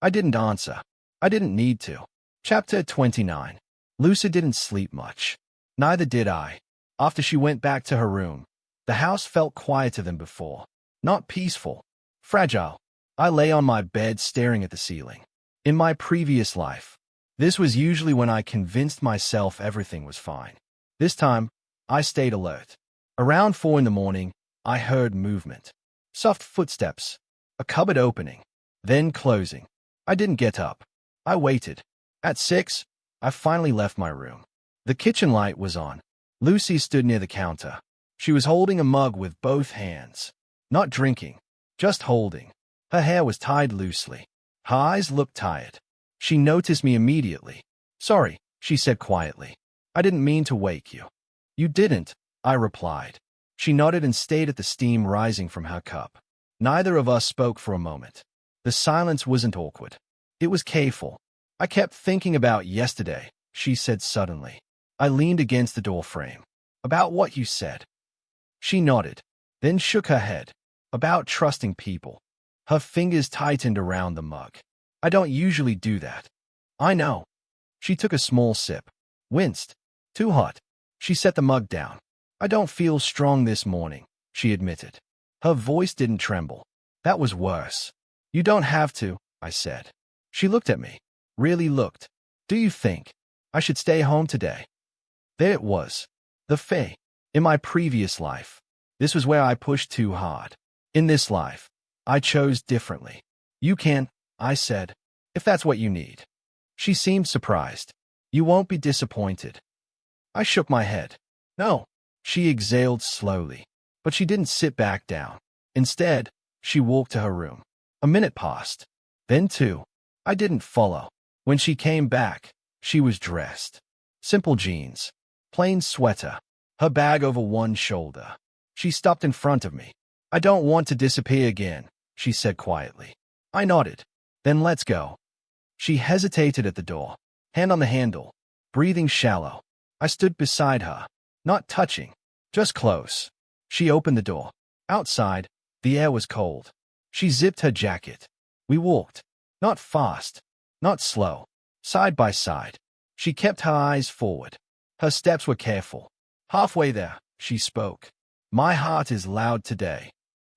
S1: I didn't answer. I didn't need to. Chapter 29. Lucy didn't sleep much. Neither did I. After she went back to her room, The house felt quieter than before. Not peaceful. Fragile. I lay on my bed staring at the ceiling. In my previous life, this was usually when I convinced myself everything was fine. This time, I stayed alert. Around 4 in the morning, I heard movement. Soft footsteps. A cupboard opening. Then closing. I didn't get up. I waited. At 6, I finally left my room. The kitchen light was on. Lucy stood near the counter. She was holding a mug with both hands. Not drinking, just holding. Her hair was tied loosely. Her eyes looked tired. She noticed me immediately. "Sorry," she said quietly. "I didn't mean to wake you." "You didn't," I replied. She nodded and stayed at the steam rising from her cup. Neither of us spoke for a moment. The silence wasn't awkward. It was careful. "I kept thinking about yesterday," she said suddenly. I leaned against the door frame. "About what you said?" She nodded, then shook her head. "About trusting people." Her fingers tightened around the mug. "I don't usually do that." "I know." She took a small sip. Winced. "Too hot." She set the mug down. "I don't feel strong this morning," she admitted. Her voice didn't tremble. That was worse. "You don't have to," I said. She looked at me. Really looked. "Do you think I should stay home today?" There it was. The fay. In my previous life, this was where I pushed too hard. In this life, I chose differently. "You can," I said, "if that's what you need." She seemed surprised. "You won't be disappointed." I shook my head. "No." She exhaled slowly, but she didn't sit back down. Instead, she walked to her room. A minute passed. Then 2. I didn't follow. When she came back, she was dressed. Simple jeans. Plain sweater. Her bag over one shoulder. She stopped in front of me. "I don't want to disappear again," she said quietly. I nodded. "Then let's go." She hesitated at the door, hand on the handle, breathing shallow. I stood beside her, not touching, just close. She opened the door. Outside, the air was cold. She zipped her jacket. We walked. Not fast, not slow. Side by side. She kept her eyes forward. Her steps were careful. Halfway there, she spoke. "My heart is loud today."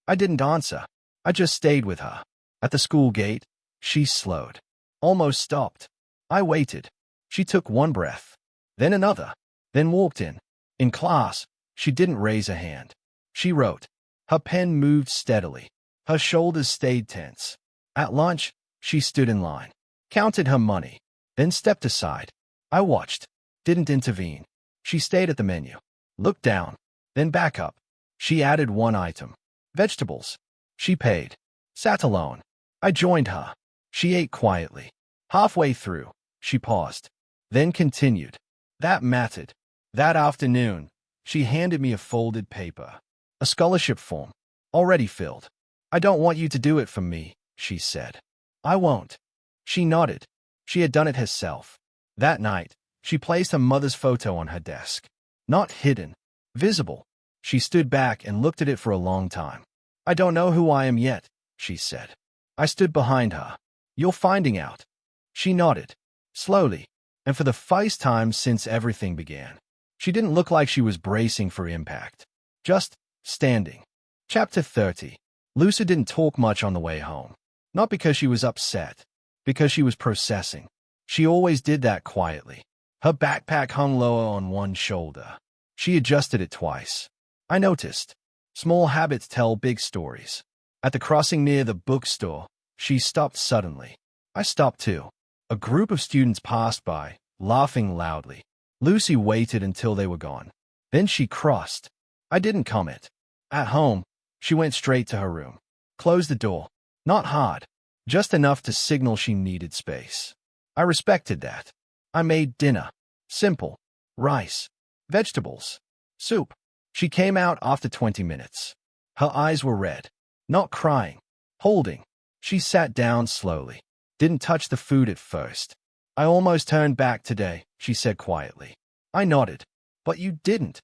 S1: I didn't answer. I just stayed with her. At the school gate, she slowed. Almost stopped. I waited. She took one breath, then another, then walked in. In class, she didn't raise a hand. She wrote. Her pen moved steadily. Her shoulders stayed tense. At lunch, she stood in line, counted her money, then stepped aside. I watched, didn't intervene. She stayed at the menu, looked down, then back up. She added one item. Vegetables. She paid. Sat alone. I joined her. She ate quietly. Halfway through, she paused, then continued. That mattered. That afternoon, she handed me a folded paper. A scholarship form. Already filled. "I don't want you to do it for me," she said. "I won't." She nodded. She had done it herself. That night, she placed her mother's photo on her desk. Not hidden. Visible. She stood back and looked at it for a long time. "I don't know who I am yet," she said. I stood behind her. "You're finding out." She nodded. Slowly, and for the first time since everything began. She didn't look like she was bracing for impact. Just standing. Chapter 30. Lucy didn't talk much on the way home. Not because she was upset, because she was processing. She always did that quietly. Her backpack hung lower on one shoulder. She adjusted it twice. I noticed. Small habits tell big stories. At the crossing near the bookstore, she stopped suddenly. I stopped too. A group of students passed by, laughing loudly. Lucy waited until they were gone. Then she crossed. I didn't comment. At home, she went straight to her room. Closed the door. Not hard. Just enough to signal she needed space. I respected that. I made dinner. Simple. Rice. Vegetables. Soup. She came out after 20 minutes. Her eyes were red. Not crying. Holding. She sat down slowly. Didn't touch the food at first. "I almost turned back today," she said quietly. I nodded. "But you didn't."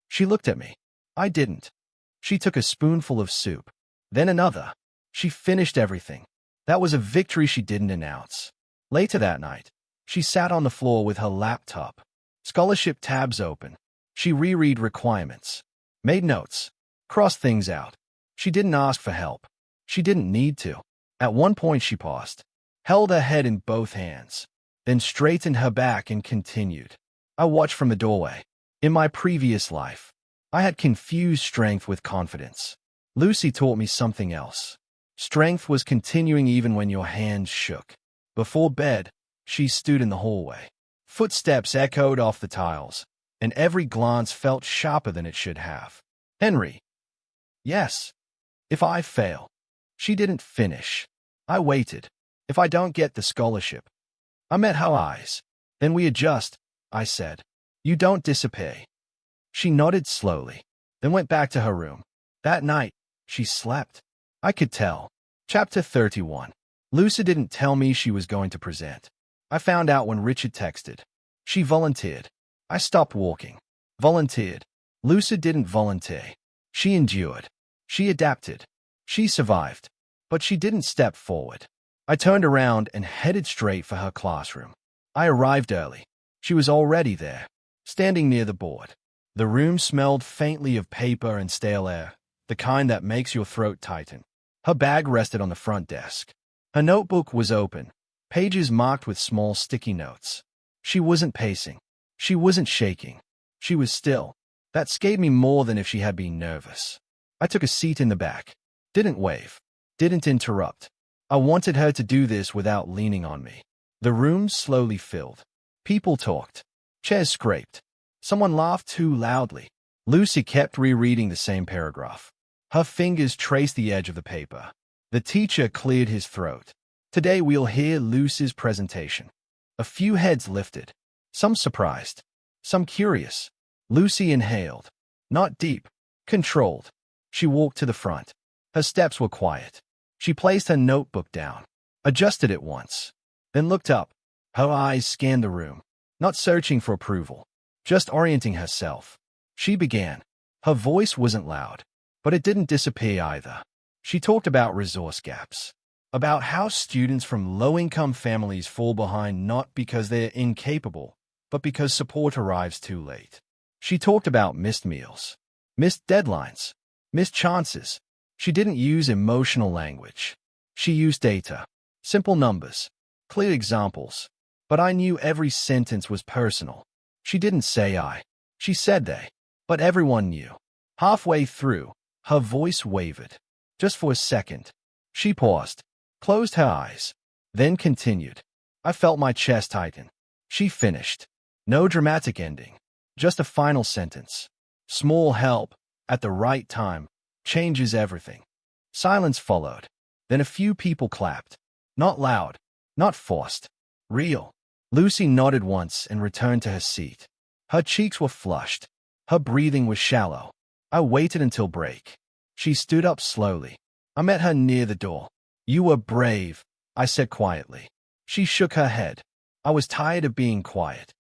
S1: She looked at me. I didn't. She took a spoonful of soup. Then another. She finished everything. That was a victory she didn't announce. Later that night, she sat on the floor with her laptop. Scholarship tabs open. She reread requirements. Made notes. cross things out. She didn't ask for help. She didn't need to. At one point she paused, held her head in both hands, then straightened her back and continued. I watched from the doorway. In my previous life, I had confused strength with confidence. Lucy taught me something else. Strength was continuing even when your hands shook. Before bed, she stood in the hallway. Footsteps echoed off the tiles, and every glance felt sharper than it should have. Henry. Yes. If I fail. She didn't finish. I waited. If I don't get the scholarship. I met her eyes. Then we adjust, I said. You don't disappear. She nodded slowly, then went back to her room. That night, she slept. I could tell. Chapter 31. Lucy didn't tell me she was going to present. I found out when Richard texted. She volunteered. I stopped walking. Volunteered. Lucy didn't volunteer. She endured. She adapted. She survived. But she didn't step forward. I turned around and headed straight for her classroom. I arrived early. She was already there, standing near the board. The room smelled faintly of paper and stale air, the kind that makes your throat tighten. Her bag rested on the front desk. Her notebook was open, pages marked with small sticky notes. She wasn't pacing. She wasn't shaking. She was still. That scared me more than if she had been nervous. I took a seat in the back. Didn't wave. Didn't interrupt. I wanted her to do this without leaning on me. The room slowly filled. People talked. Chairs scraped. Someone laughed too loudly. Lucy kept rereading the same paragraph. Her fingers traced the edge of the paper. The teacher cleared his throat. Today we'll hear Lucy's presentation. A few heads lifted. Some surprised. Some curious. Lucy inhaled. Not deep. Controlled. She walked to the front. Her steps were quiet. She placed her notebook down. Adjusted it once. Then looked up. Her eyes scanned the room. Not searching for approval. Just orienting herself. She began. Her voice wasn't loud. But it didn't disappear either. She talked about resource gaps. About how students from low-income families fall behind not because they're incapable, but because support arrives too late. She talked about missed meals, missed deadlines, missed chances. She didn't use emotional language. She used data, simple numbers, clear examples. But I knew every sentence was personal. She didn't say I. She said they. But everyone knew. Halfway through, her voice wavered. Just for a second. She paused, closed her eyes, then continued. I felt my chest tighten. She finished. No dramatic ending. Just a final sentence. Small help, at the right time, changes everything. Silence followed. Then a few people clapped. Not loud, not forced. Real. Lucy nodded once and returned to her seat. Her cheeks were flushed. Her breathing was shallow. I waited until break. She stood up slowly. I met her near the door. You were brave, I said quietly. She shook her head. I was tired of being quiet.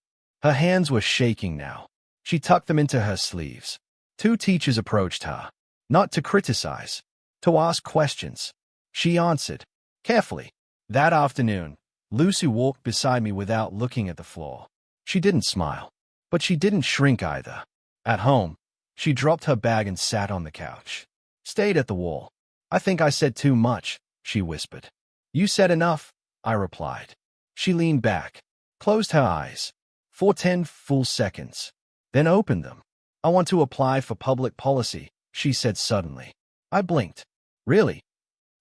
S1: Her hands were shaking now. She tucked them into her sleeves. Two teachers approached her. Not to criticize. To ask questions. She answered. Carefully. That afternoon, Lucy walked beside me without looking at the floor. She didn't smile. But she didn't shrink either. At home, she dropped her bag and sat on the couch. Stayed at the wall. I think I said too much, she whispered. You said enough, I replied. She leaned back, closed her eyes, for 10 full seconds, then opened them. I want to apply for public policy, she said suddenly. I blinked. Really?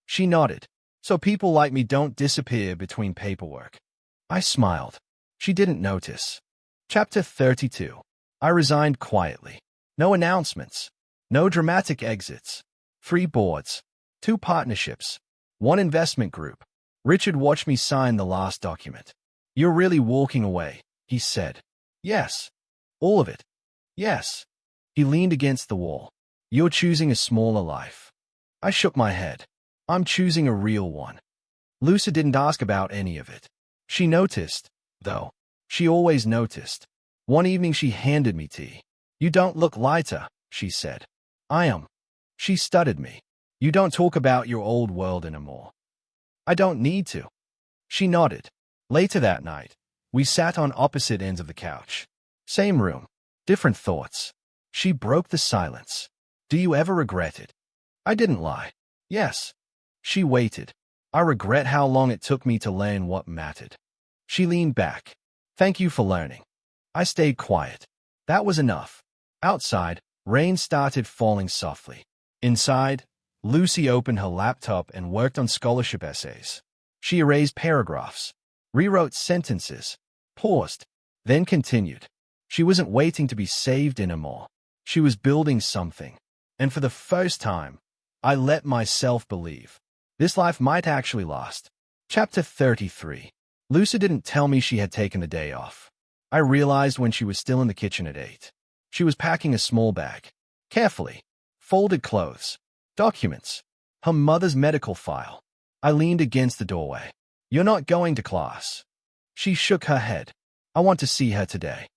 S1: She nodded. So people like me don't disappear between paperwork. I smiled. She didn't notice. Chapter 32. I resigned quietly. No announcements. No dramatic exits. 3 boards. 2 partnerships. 1 investment group. Richard watched me sign the last document. You're really walking away, he said. Yes. All of it. Yes. He leaned against the wall. You're choosing a smaller life. I shook my head. I'm choosing a real one. Lucy didn't ask about any of it. She noticed, though. She always noticed. One evening she handed me tea. You don't look lighter, she said. I am. She studied me. You don't talk about your old world anymore. I don't need to. She nodded. Later that night, we sat on opposite ends of the couch. Same room. Different thoughts. She broke the silence. Do you ever regret it? I didn't lie. Yes. She waited. I regret how long it took me to learn what mattered. She leaned back. Thank you for learning. I stayed quiet. That was enough. Outside, rain started falling softly. Inside, Lucy opened her laptop and worked on scholarship essays. She erased paragraphs, rewrote sentences, paused, then continued. She wasn't waiting to be saved anymore. She was building something. And for the first time, I let myself believe this life might actually last. Chapter 33. Lucy didn't tell me she had taken the day off. I realized when she was still in the kitchen at 8. She was packing a small bag. Carefully. Folded clothes. Documents. Her mother's medical file. I leaned against the doorway. You're not going to class. She shook her head. I want to see her today.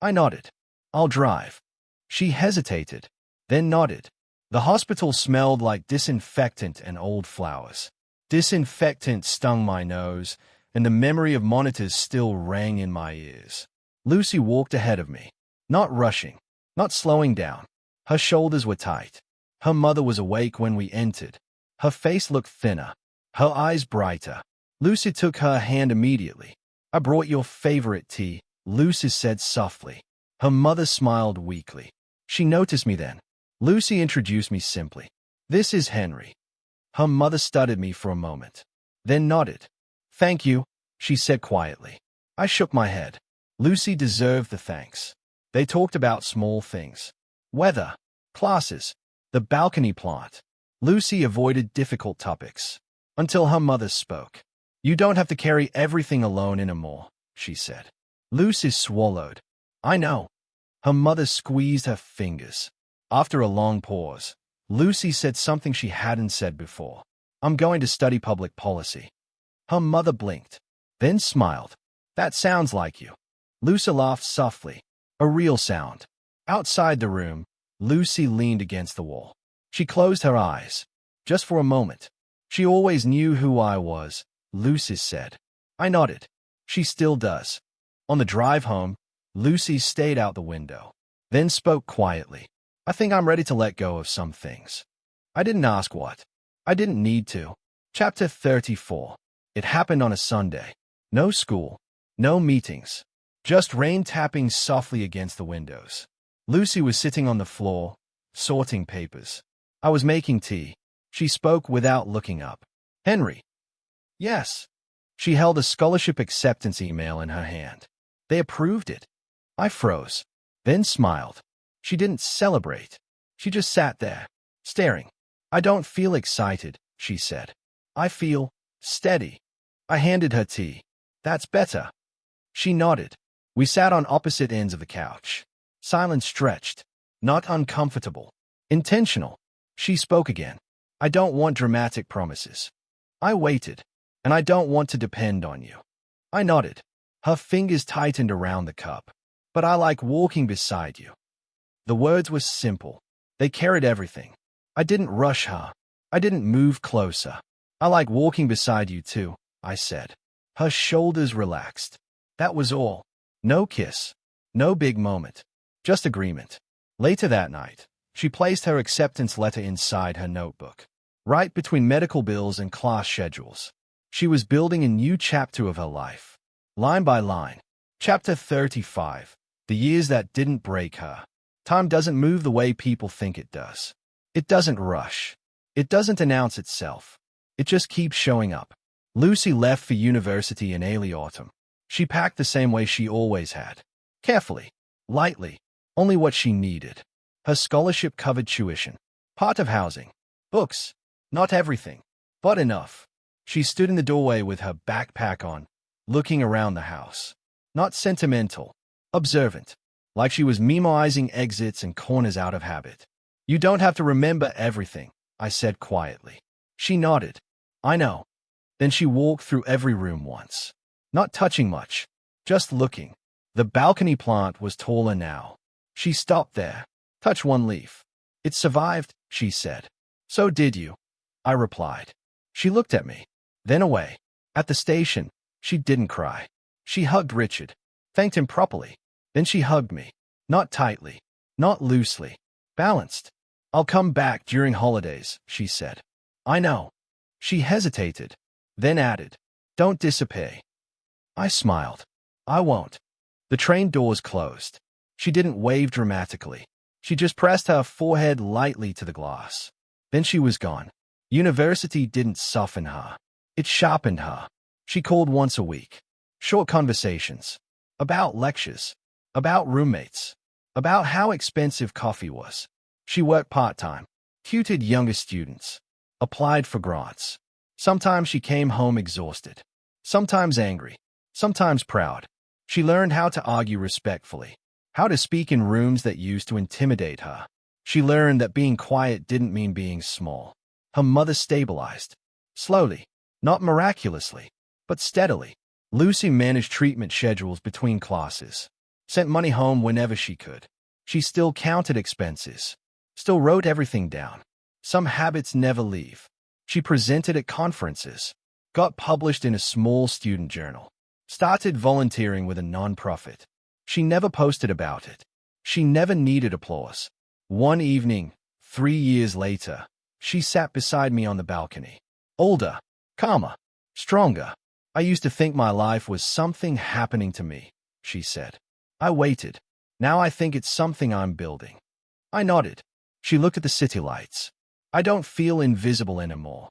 S1: I nodded. I'll drive. She hesitated, then nodded. The hospital smelled like disinfectant and old flowers. Disinfectant stung my nose, and the memory of monitors still rang in my ears. Lucy walked ahead of me, not rushing, not slowing down. Her shoulders were tight. Her mother was awake when we entered. Her face looked thinner, her eyes brighter. Lucy took her hand immediately. I brought your favorite tea, Lucy said softly. Her mother smiled weakly. She noticed me then. Lucy introduced me simply. This is Henry. Her mother studied me for a moment, then nodded. Thank you, she said quietly. I shook my head. Lucy deserved the thanks. They talked about small things. Weather, classes, the balcony plant. Lucy avoided difficult topics until her mother spoke. You don't have to carry everything alone anymore, she said. Lucy swallowed. I know. Her mother squeezed her fingers. After a long pause, Lucy said something she hadn't said before. I'm going to study public policy. Her mother blinked, then smiled. That sounds like you. Lucy laughed softly. A real sound. Outside the room, Lucy leaned against the wall. She closed her eyes. Just for a moment. She always knew who I was, Lucy said. I nodded. She still does. On the drive home, Lucy stayed out the window, then spoke quietly. I think I'm ready to let go of some things. I didn't ask what. I didn't need to. Chapter 34. It happened on a Sunday. No school. No meetings. Just rain tapping softly against the windows. Lucy was sitting on the floor, sorting papers. I was making tea. She spoke without looking up. Henry. Yes. She held a scholarship acceptance email in her hand. They approved it. I froze, then smiled. She didn't celebrate. She just sat there, staring. I don't feel excited, she said. I feel steady. I handed her tea. That's better. She nodded. We sat on opposite ends of the couch. Silence stretched. Not uncomfortable. Intentional. She spoke again. I don't want dramatic promises. I waited. And I don't want to depend on you. I nodded. Her fingers tightened around the cup. But I like walking beside you. The words were simple. They carried everything. I didn't rush her. I didn't move closer. I like walking beside you too, I said. Her shoulders relaxed. That was all. No kiss. No big moment. Just agreement. Later that night, she placed her acceptance letter inside her notebook, right between medical bills and class schedules. She was building a new chapter of her life. Line by line. Chapter 35. The years that didn't break her. Time doesn't move the way people think it does. It doesn't rush. It doesn't announce itself. It just keeps showing up. Lucy left for university in early autumn. She packed the same way she always had. Carefully. Lightly. Only what she needed. Her scholarship covered tuition. Part of housing. Books. Not everything. But enough. She stood in the doorway with her backpack on, looking around the house. Not sentimental. Observant. Like she was memoizing exits and corners out of habit. You don't have to remember everything, I said quietly. She nodded. I know. Then she walked through every room once. Not touching much. Just looking. The balcony plant was taller now. She stopped there. Touched one leaf. It survived, she said. So did you. I replied. She looked at me. Then away. At the station, she didn't cry. She hugged Richard. Thanked him properly. Then she hugged me. Not tightly. Not loosely. Balanced. I'll come back during holidays, she said. I know. She hesitated, then added, don't disappear. I smiled. I won't. The train doors closed. She didn't wave dramatically. She just pressed her forehead lightly to the glass. Then she was gone. University didn't soften her. It sharpened her. She called once a week. Short conversations. About lectures. About roommates. About how expensive coffee was. She worked part-time. Tutored younger students. Applied for grants. Sometimes she came home exhausted. Sometimes angry. Sometimes proud. She learned how to argue respectfully. How to speak in rooms that used to intimidate her. She learned that being quiet didn't mean being small. Her mother stabilized. Slowly. Not miraculously, but steadily. Lucy managed treatment schedules between classes. Sent money home whenever she could. She still counted expenses. Still wrote everything down. Some habits never leave. She presented at conferences. Got published in a small student journal. Started volunteering with a nonprofit. She never posted about it. She never needed applause. One evening, 3 years later, she sat beside me on the balcony. Older, calmer, stronger. I used to think my life was something happening to me, she said. I waited. Now I think it's something I'm building. I nodded. She looked at the city lights. I don't feel invisible anymore.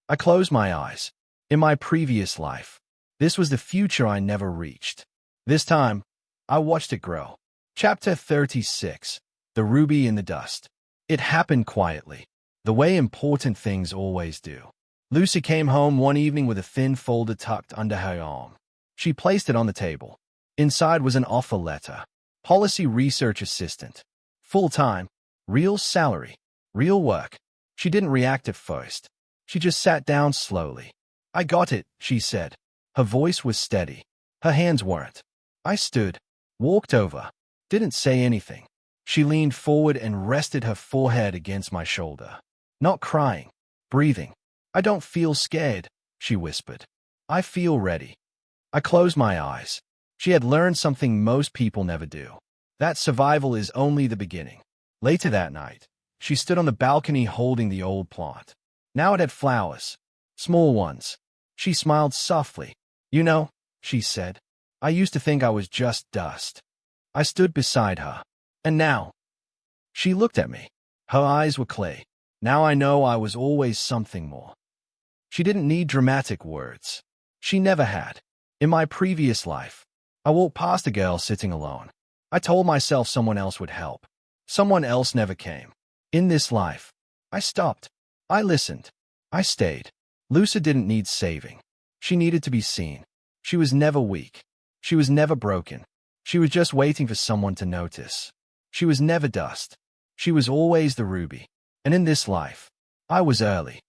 S1: I closed my eyes. In my previous life, this was the future I never reached. This time, I watched it grow. Chapter 36. The Ruby in the Dust. It happened quietly, the way important things always do. Lucy came home one evening with a thin folder tucked under her arm. She placed it on the table. Inside was an offer letter. Policy research assistant. Full-time. Real salary. Real work. She didn't react at first. She just sat down slowly. I got it, she said. Her voice was steady. Her hands weren't. I stood. Walked over. Didn't say anything. She leaned forward and rested her forehead against my shoulder. Not crying. Breathing. I don't feel scared, she whispered. I feel ready. I closed my eyes. She had learned something most people never do. That survival is only the beginning. Later that night, she stood on the balcony holding the old plant. Now it had flowers. Small ones. She smiled softly. You know, she said, I used to think I was just dust. I stood beside her. And now? She looked at me. Her eyes were clear. Now I know I was always something more. She didn't need dramatic words. She never had. In my previous life, I walked past a girl sitting alone. I told myself someone else would help. Someone else never came. In this life, I stopped. I listened. I stayed. Lucy didn't need saving. She needed to be seen. She was never weak. She was never broken. She was just waiting for someone to notice. She was never dust. She was always the ruby. And in this life, I was early.